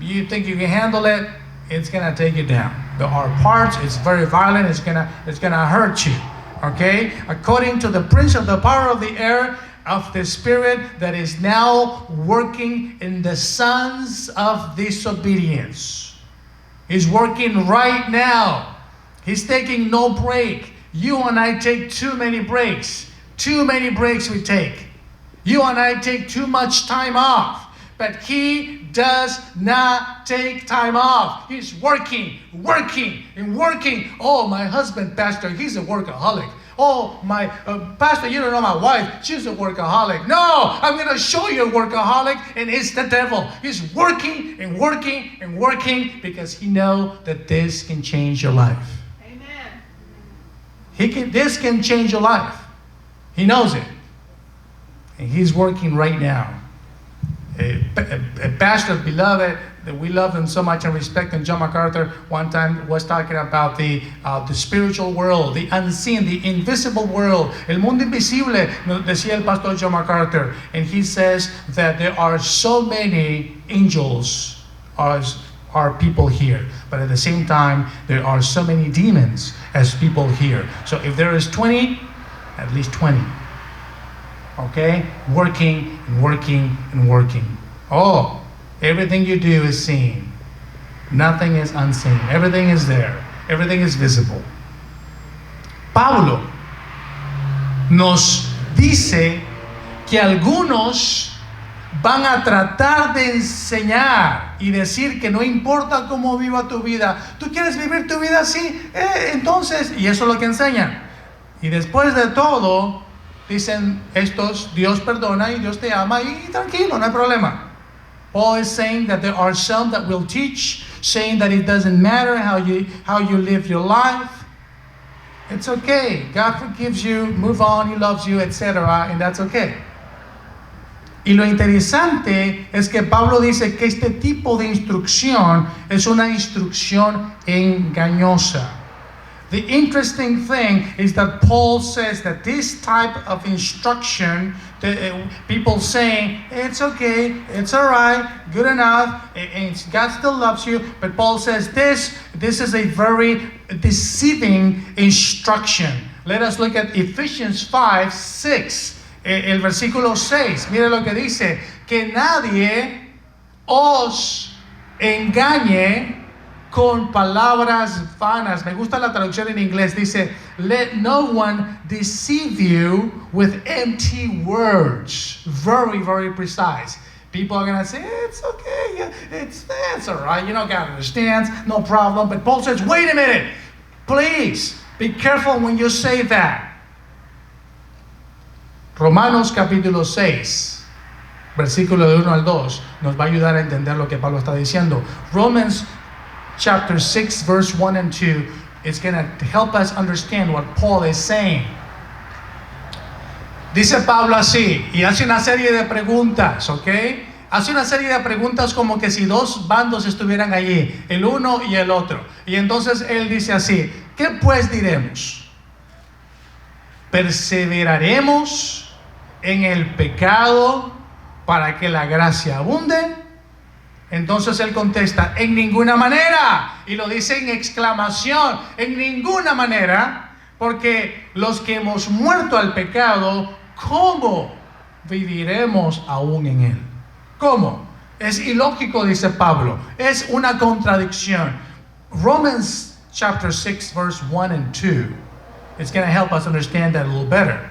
You think you can handle it? It's gonna take you down. There are parts. It's very violent. It's gonna hurt you. Okay? According to the prince of the power of the air, of the spirit that is now working in the sons of disobedience. He's working right now. He's taking no break. You and I take too many breaks. Too many breaks we take. You and I take too much time off. But he does not take time off. He's working. Oh, my husband, pastor, he's a workaholic. Oh, my pastor, you don't know my wife. She's a workaholic. No, I'm going to show you a workaholic, and it's the devil. He's working because he knows that this can change your life. Amen. This can change your life. He knows it. And he's working right now. A pastor, beloved, that we love him so much and respect him, John MacArthur, one time was talking about the spiritual world, the unseen, the invisible world, el mundo invisible, decía el pastor John MacArthur. And he says that there are so many angels as are people here, but at the same time, there are so many demons as people here. So if there is 20, at least 20. Okay? Working. Oh, everything you do is seen. Nothing is unseen. Everything is there. Everything is visible. Pablo nos dice que algunos van a tratar de enseñar y decir que no importa cómo viva tu vida. ¿Tú quieres vivir tu vida así? Entonces, y eso es lo que enseñan. Y después de todo, dicen estos, Dios perdona y Dios te ama y tranquilo, no hay problema. Paul is saying that there are some that will teach, saying that it doesn't matter how you live your life. It's okay. God forgives you, move on, He loves you, etc. And that's okay. Y lo interesante es que Pablo dice que este tipo de instrucción es una instrucción engañosa. The interesting thing is that Paul says that this type of instruction, people saying, it's okay, it's all right, good enough, and God still loves you, but Paul says this is a very deceiving instruction. Let us look at Ephesians 5:6, el versículo 6. Mire lo que dice, que nadie os engañe con palabras vanas. Me gusta la traducción en inglés. Dice, let no one deceive you with empty words. Very, very precise. People are going to say, it's okay, it's all right, God understands, no problem. But Paul says, wait a minute, please be careful when you say that. Romanos capítulo 6, versículo de 1 al 2, nos va a ayudar a entender lo que Pablo está diciendo. Romans chapter 6, verse 1 and 2 is going to help us understand what Paul is saying. Dice Pablo así, y hace una serie de preguntas, ¿ok? Hace una serie de preguntas como que si dos bandos estuvieran allí, el uno y el otro. Y entonces él dice así, ¿qué pues diremos? ¿Perseveraremos en el pecado para que la gracia abunde? Entonces él contesta, en ninguna manera. Y lo dice en exclamación, en ninguna manera, porque los que hemos muerto al pecado, ¿cómo viviremos aún en él? ¿Cómo? Es ilógico, dice Pablo. Es una contradicción. Romans chapter 6, verse 1 and 2. It's going to help us understand that a little better.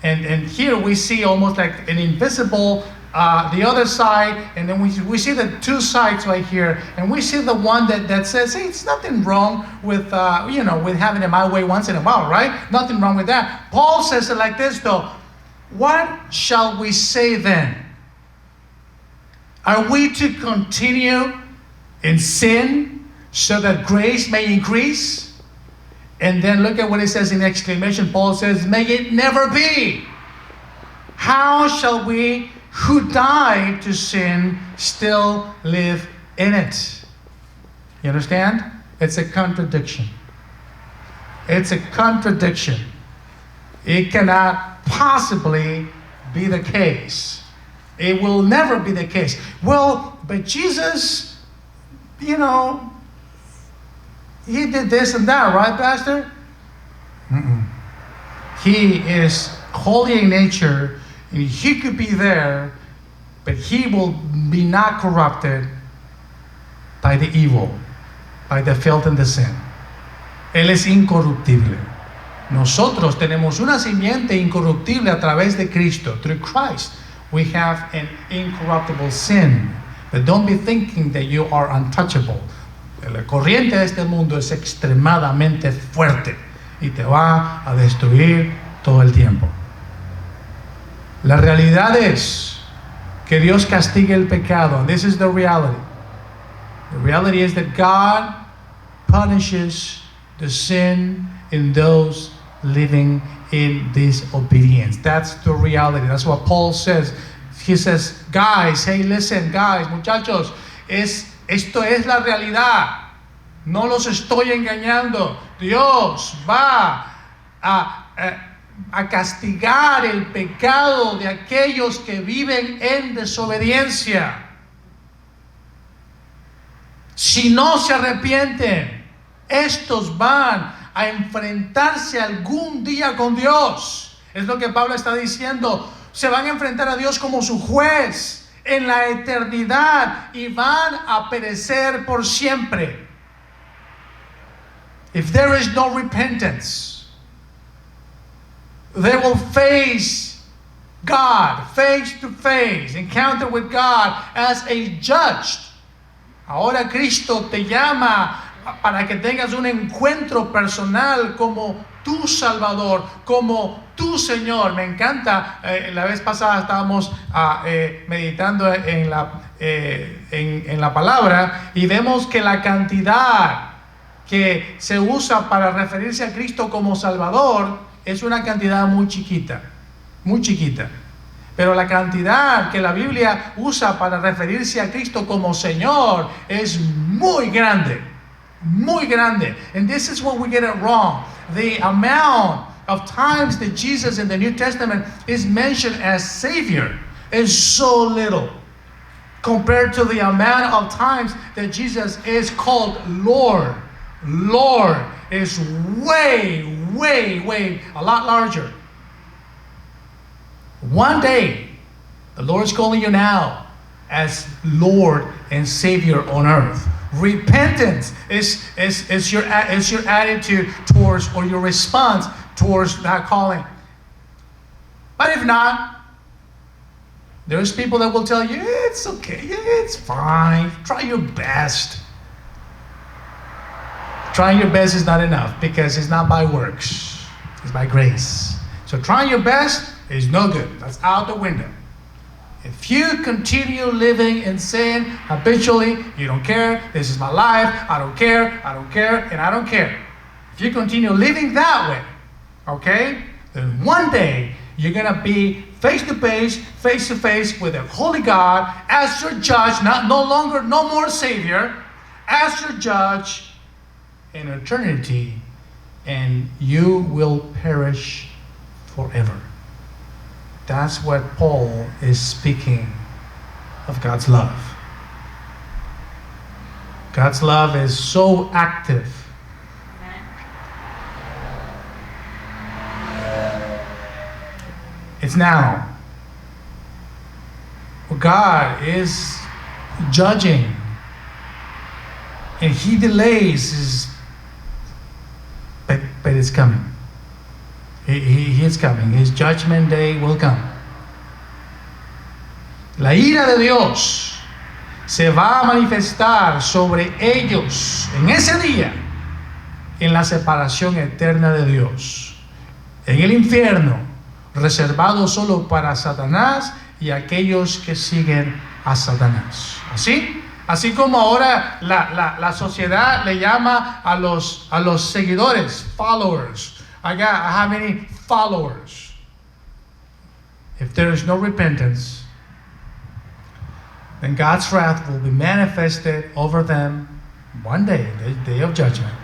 And here we see almost like an invisible, the other side, and then we see the two sides right here, and we see the one that says, hey, it's nothing wrong with, with having it my way once in a while, right? Nothing wrong with that. Paul says it like this though, what shall we say then? Are we to continue in sin so that grace may increase? And then look at what it says in exclamation. Paul says, may it never be. How shall we who died to sin still live in it? You understand? It's a contradiction. It's a contradiction. It cannot possibly be the case. It will never be the case. Well, but Jesus, he did this and that, right, Pastor? He is holy in nature, and he could be there, but he will be not corrupted by the evil, by the filth and the sin. Él es incorruptible. Nosotros tenemos una simiente incorruptible a través de Cristo. Through Christ, we have an incorruptible sin. But don't be thinking that you are untouchable. La corriente de este mundo es extremadamente fuerte y te va a destruir todo el tiempo. La realidad es que Dios castiga el pecado. And this is the reality. The reality is that God punishes the sin in those living in disobedience. That's the reality. That's what Paul says. He says, guys, hey, listen, guys, muchachos, esto es la realidad. No los estoy engañando. Dios va a castigar el pecado de aquellos que viven en desobediencia. Si no se arrepienten, estos van a enfrentarse algún día con Dios. Es lo que Pablo está diciendo. Se van a enfrentar a Dios como su juez en la eternidad y van a perecer por siempre. If there is no repentance, they will face God face to face, encounter with God as a judge. Ahora Cristo te llama para que tengas un encuentro personal como tu Salvador, como tu Señor. Me encanta, la vez pasada estábamos meditando en la palabra y vemos que la cantidad que se usa para referirse a Cristo como Salvador es una cantidad muy chiquita, pero la cantidad que la Biblia usa para referirse a Cristo como Señor es muy grande. And this is where we get it wrong. The amount of times that Jesus in the New Testament is mentioned as Savior is so little compared to the amount of times that Jesus is called Lord. Lord is way, a lot larger. One day, the Lord is calling you now as Lord and Savior on earth. Repentance is your attitude towards, or your response towards that calling. But if not, there's people that will tell you, it's okay, it's fine, try your best. Trying your best is not enough because it's not by works, it's by grace. So trying your best is no good. That's out the window. If you continue living in sin habitually, you don't care, this is my life, I don't care, and I don't care. If you continue living that way, okay, then one day you're going to be face to face with a holy God as your judge, no more Savior, as your judge in eternity, and you will perish forever. That's what Paul is speaking of God's love. God's love is so active. It's now. God is judging, and He delays but it's coming. He is coming. His judgment day will come. La ira de Dios se va a manifestar sobre ellos en ese día, en la separación eterna de Dios, en el infierno, reservado solo para Satanás y aquellos que siguen a Satanás. Así como ahora la sociedad le llama a los seguidores, followers. I have many followers. If there is no repentance, then God's wrath will be manifested over them one day, the day of judgment,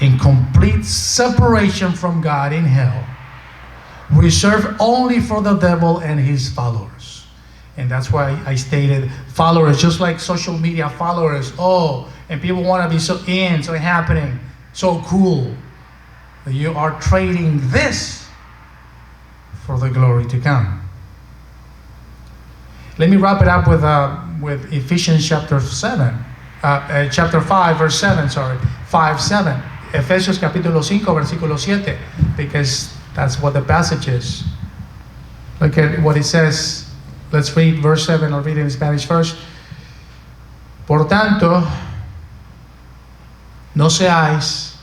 in complete separation from God in hell, reserved only for the devil and his followers. And that's why I stated followers, just like social media followers. Oh, and people want to be so happening, so cool. You are trading this for the glory to come. Let me wrap it up with Ephesians chapter 5, verse 7. 5:7. Efesios capítulo 5, versículo 7, because that's what the passage is. Look at what it says. Let's read verse 7. I'll read it in Spanish first. Por tanto, no seáis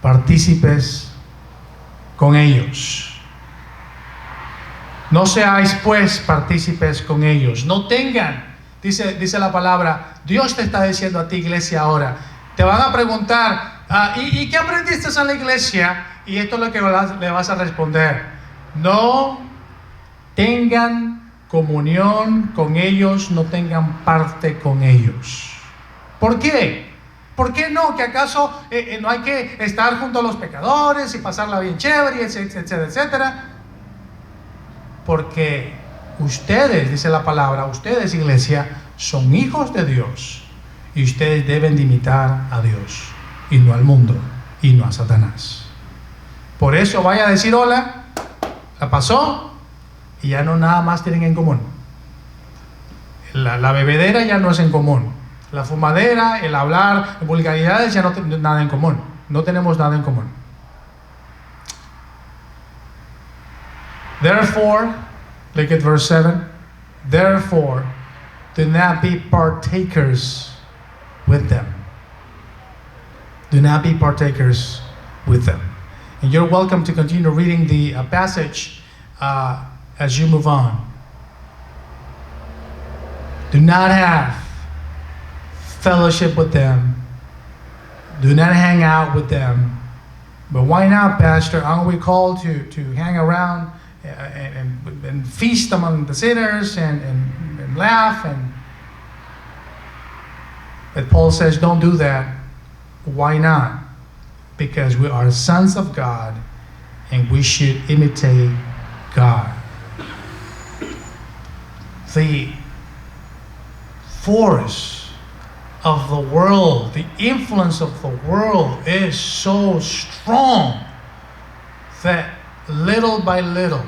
partícipes con ellos. No seáis pues partícipes con ellos. No tengan, dice la palabra, Dios te está diciendo a ti, iglesia, ahora. Te van a preguntar, ¿y qué aprendiste en la iglesia? Y esto es lo que le vas a responder. No tengan comunión con ellos, no tengan parte con ellos. ¿Por qué? ¿Por qué no? ¿Que acaso no hay que estar junto a los pecadores y pasarla bien chévere, etcétera, etcétera? Porque ustedes, dice la palabra, ustedes, iglesia, son hijos de Dios y ustedes deben de imitar a Dios y no al mundo y no a Satanás. Por eso vaya a decir hola, la pasó y ya no nada más tienen en común. La bebedera ya no es en común. La fumadera, el hablar vulgaridades ya no tenemos nada en común. No tenemos nada en común. Therefore, look at verse 7. Therefore, do not be partakers with them. Do not be partakers with them. And you're welcome to continue reading the passage as you move on. Do not have fellowship with them. Do not hang out with them. But why not, Pastor? Aren't we called to hang around and feast among the sinners and laugh? But Paul says, don't do that. Why not? Because we are sons of God and we should imitate God. The force of the world, the influence of the world is so strong that little by little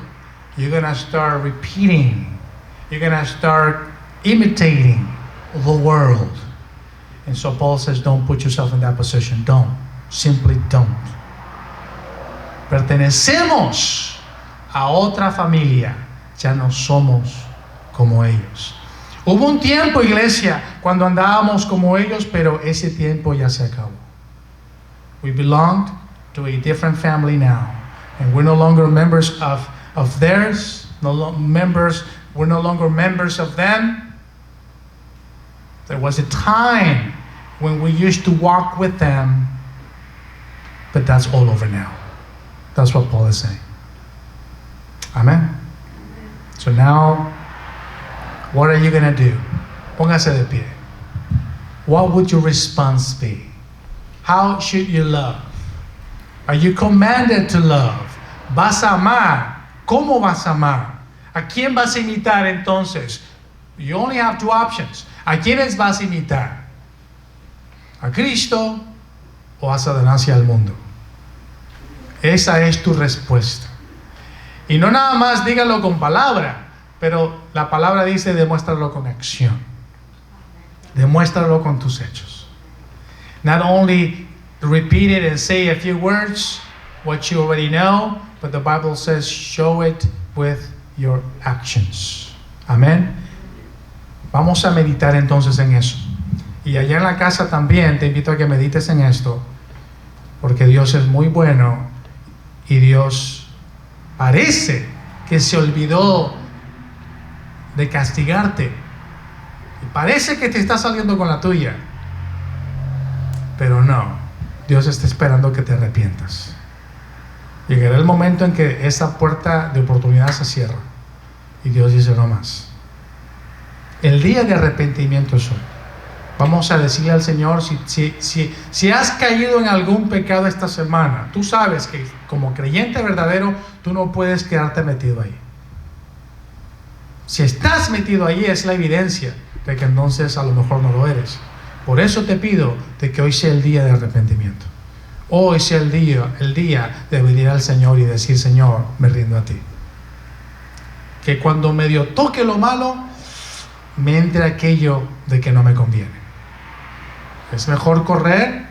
you're going to start repeating, you're going to start imitating the world. And so Paul says, don't put yourself in that position. Don't. Simply don't. Pertenecemos a otra familia. Ya no somos como ellos. Hubo un tiempo, iglesia, cuando andábamos como ellos, pero ese tiempo ya se acabó. We belonged to a different family now. And we're no longer members of theirs, we're no longer members of them. There was a time when we used to walk with them, but that's all over now. That's what Paul is saying. Amen. So now, what are you going to do? Póngase de pie. What would your response be? How should you love? Are you commanded to love? ¿Vas a amar? ¿Cómo vas a amar? ¿A quién vas a imitar entonces? You only have two options. ¿A quiénes vas a imitar? ¿A Cristo o a Satanás y al mundo? Esa es tu respuesta. Y no nada más dígalo con palabra, pero la palabra dice demuéstralo con acción. Demuéstralo con tus hechos. Not only repeat it and say a few words, what you already know, but the Bible says show it with your actions. Amén. Vamos a meditar entonces en eso. Y allá en la casa también te invito a que medites en esto, porque Dios es muy bueno y Dios parece que se olvidó de castigarte. Y parece que te está saliendo con la tuya. Pero no, Dios está esperando que te arrepientas. Llegará el momento en que esa puerta de oportunidad se cierra y Dios dice no más. El día de arrepentimiento es hoy. Vamos a decirle al Señor, si has caído en algún pecado esta semana, tú sabes que como creyente verdadero, tú no puedes quedarte metido ahí. Si estás metido ahí es la evidencia de que entonces a lo mejor no lo eres. Por eso te pido de que hoy sea el día de arrepentimiento. Hoy sea el día de venir al Señor y decir, Señor, me rindo a ti. Que cuando medio toque lo malo, me entre aquello de que no me conviene. Es mejor correr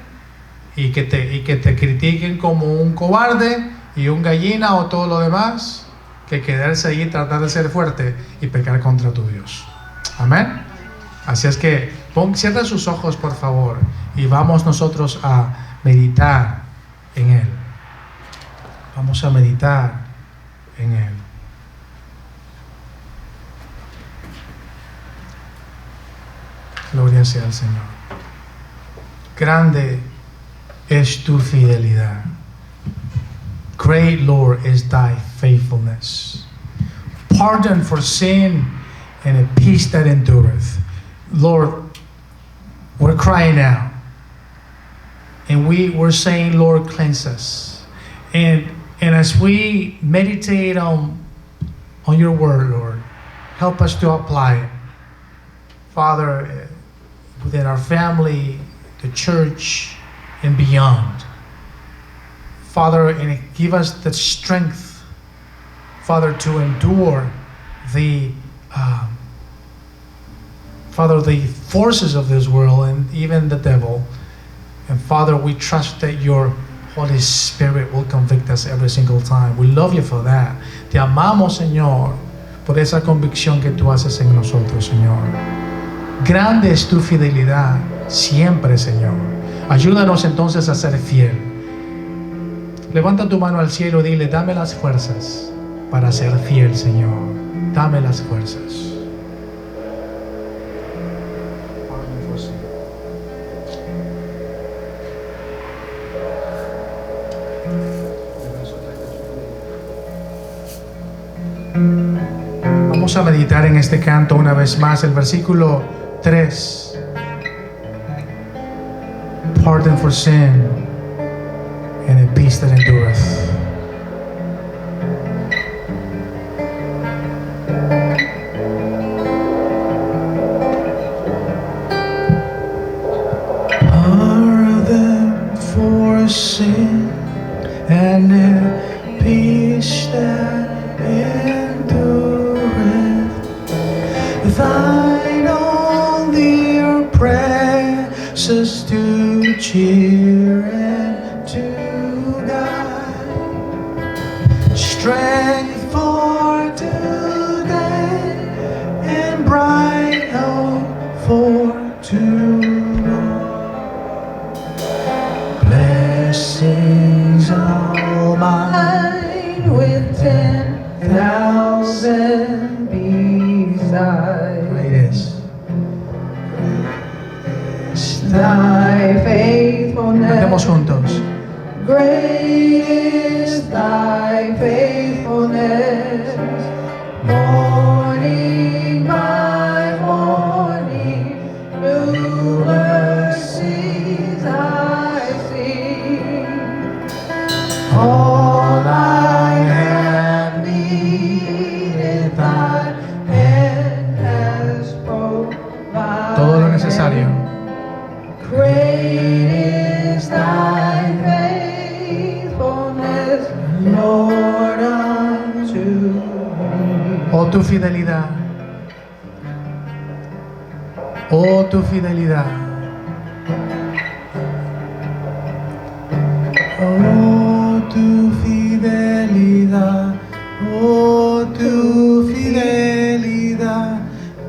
y que te critiquen como un cobarde y un gallina o todo lo demás, que quedarse ahí y tratar de ser fuerte y pecar contra tu Dios. Amén. Así es que cierra sus ojos, por favor, y vamos nosotros a meditar en Él. Vamos a meditar en Él. Gloria sea al Señor. Grande es tu fidelidad. Great, Lord, is thy faithfulness. Pardon for sin and a peace that endureth. Lord, we're crying out. And we're saying, Lord, cleanse us. And as we meditate on your word, Lord, help us to apply it. Father, within our family, the church, and beyond. Father, and give us the strength, Father, to endure the forces of this world and even the devil. And Father, we trust that your Holy Spirit will convict us every single time. We love you for that. Te amamos, Señor, por esa convicción que tú haces en nosotros, Señor. Grande es tu fidelidad siempre, Señor. Ayúdanos entonces a ser fiel. Levanta tu mano al cielo y dile, dame las fuerzas para ser fiel, Señor. Dame las fuerzas. Vamos a meditar en este canto una vez más, el versículo 3. Pardon for sin and a peace that endureth. Pardon for sin and a peace that endureth. Thine all dear precious to cheer and to guide, strength for today and bright hope for tomorrow. Blessings all mine. Great is. Thy faithfulness. Cantemos juntos. Great is thy faithfulness. Morning by morning, new mercies I see. All I have needed, thy hand has provided. Todo lo necesario. Great is thy faithfulness, Lord, unto me. Oh, tu fidelidad. Oh, tu fidelidad. Oh, tu fidelidad. Oh, tu fidelidad.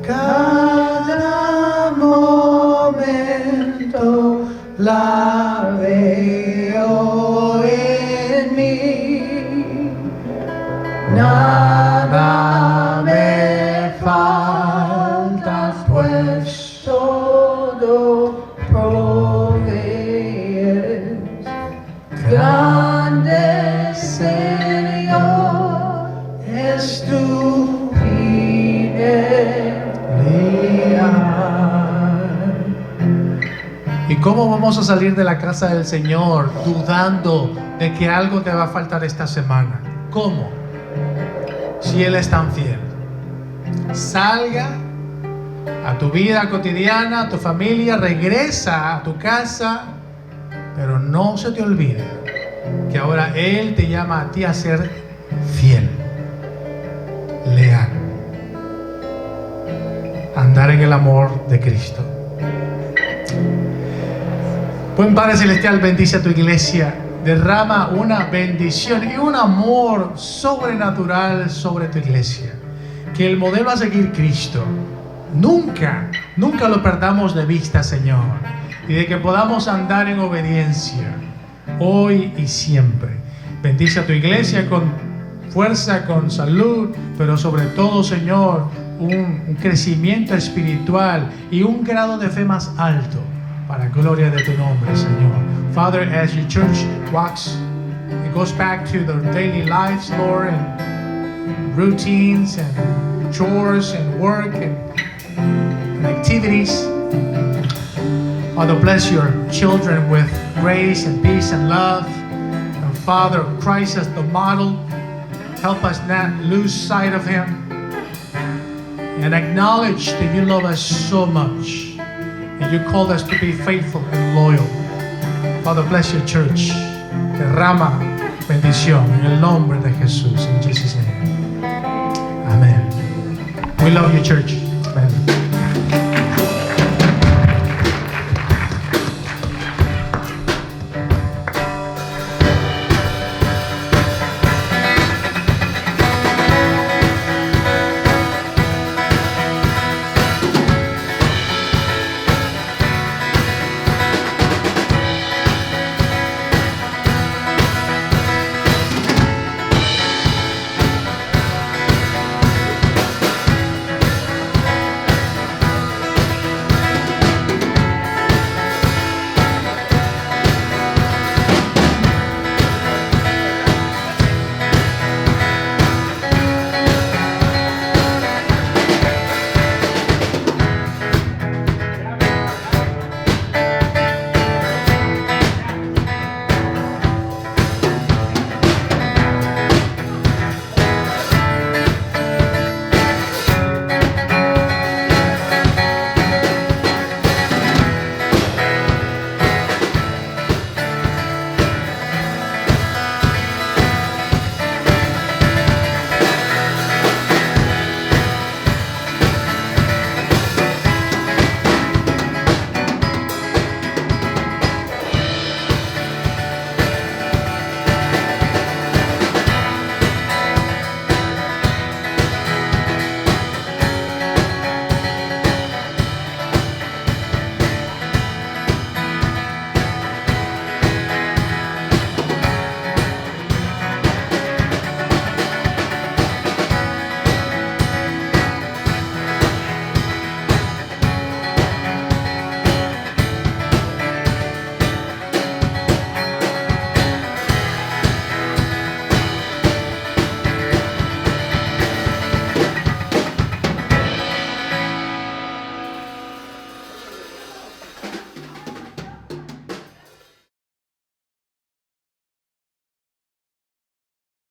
Cada momento La veo en mí, nada me falta, pues todo provees. Grande Señor es tu fidelidad. ¿Y cómo vamos a salir de la casa del Señor dudando de que algo te va a faltar esta semana? ¿Cómo? Si Él es tan fiel. Salga a tu vida cotidiana, a tu familia, regresa a tu casa, pero no se te olvide que ahora Él te llama a ti a ser fiel, leal, andar en el amor de Cristo. Buen Padre Celestial, bendice a tu iglesia, derrama una bendición y un amor sobrenatural sobre tu iglesia. Que el modelo a seguir, Cristo, nunca lo perdamos de vista, Señor, y de que podamos andar en obediencia hoy y siempre. Bendice a tu iglesia con fuerza, con salud, pero sobre todo, Señor, un crecimiento espiritual y un grado de fe más alto, para gloria de tu nombre, Señor. Father, as your church walks and goes back to their daily lives, Lord, and routines and chores and work and activities, Father, bless your children with grace and peace and love. And Father, Christ as the model, help us not lose sight of Him and acknowledge that you love us so much. And you called us to be faithful and loyal. Father, bless your church. Derrama bendición en el nombre de Jesús. In Jesus' name. Amen. We love you, church. Amen.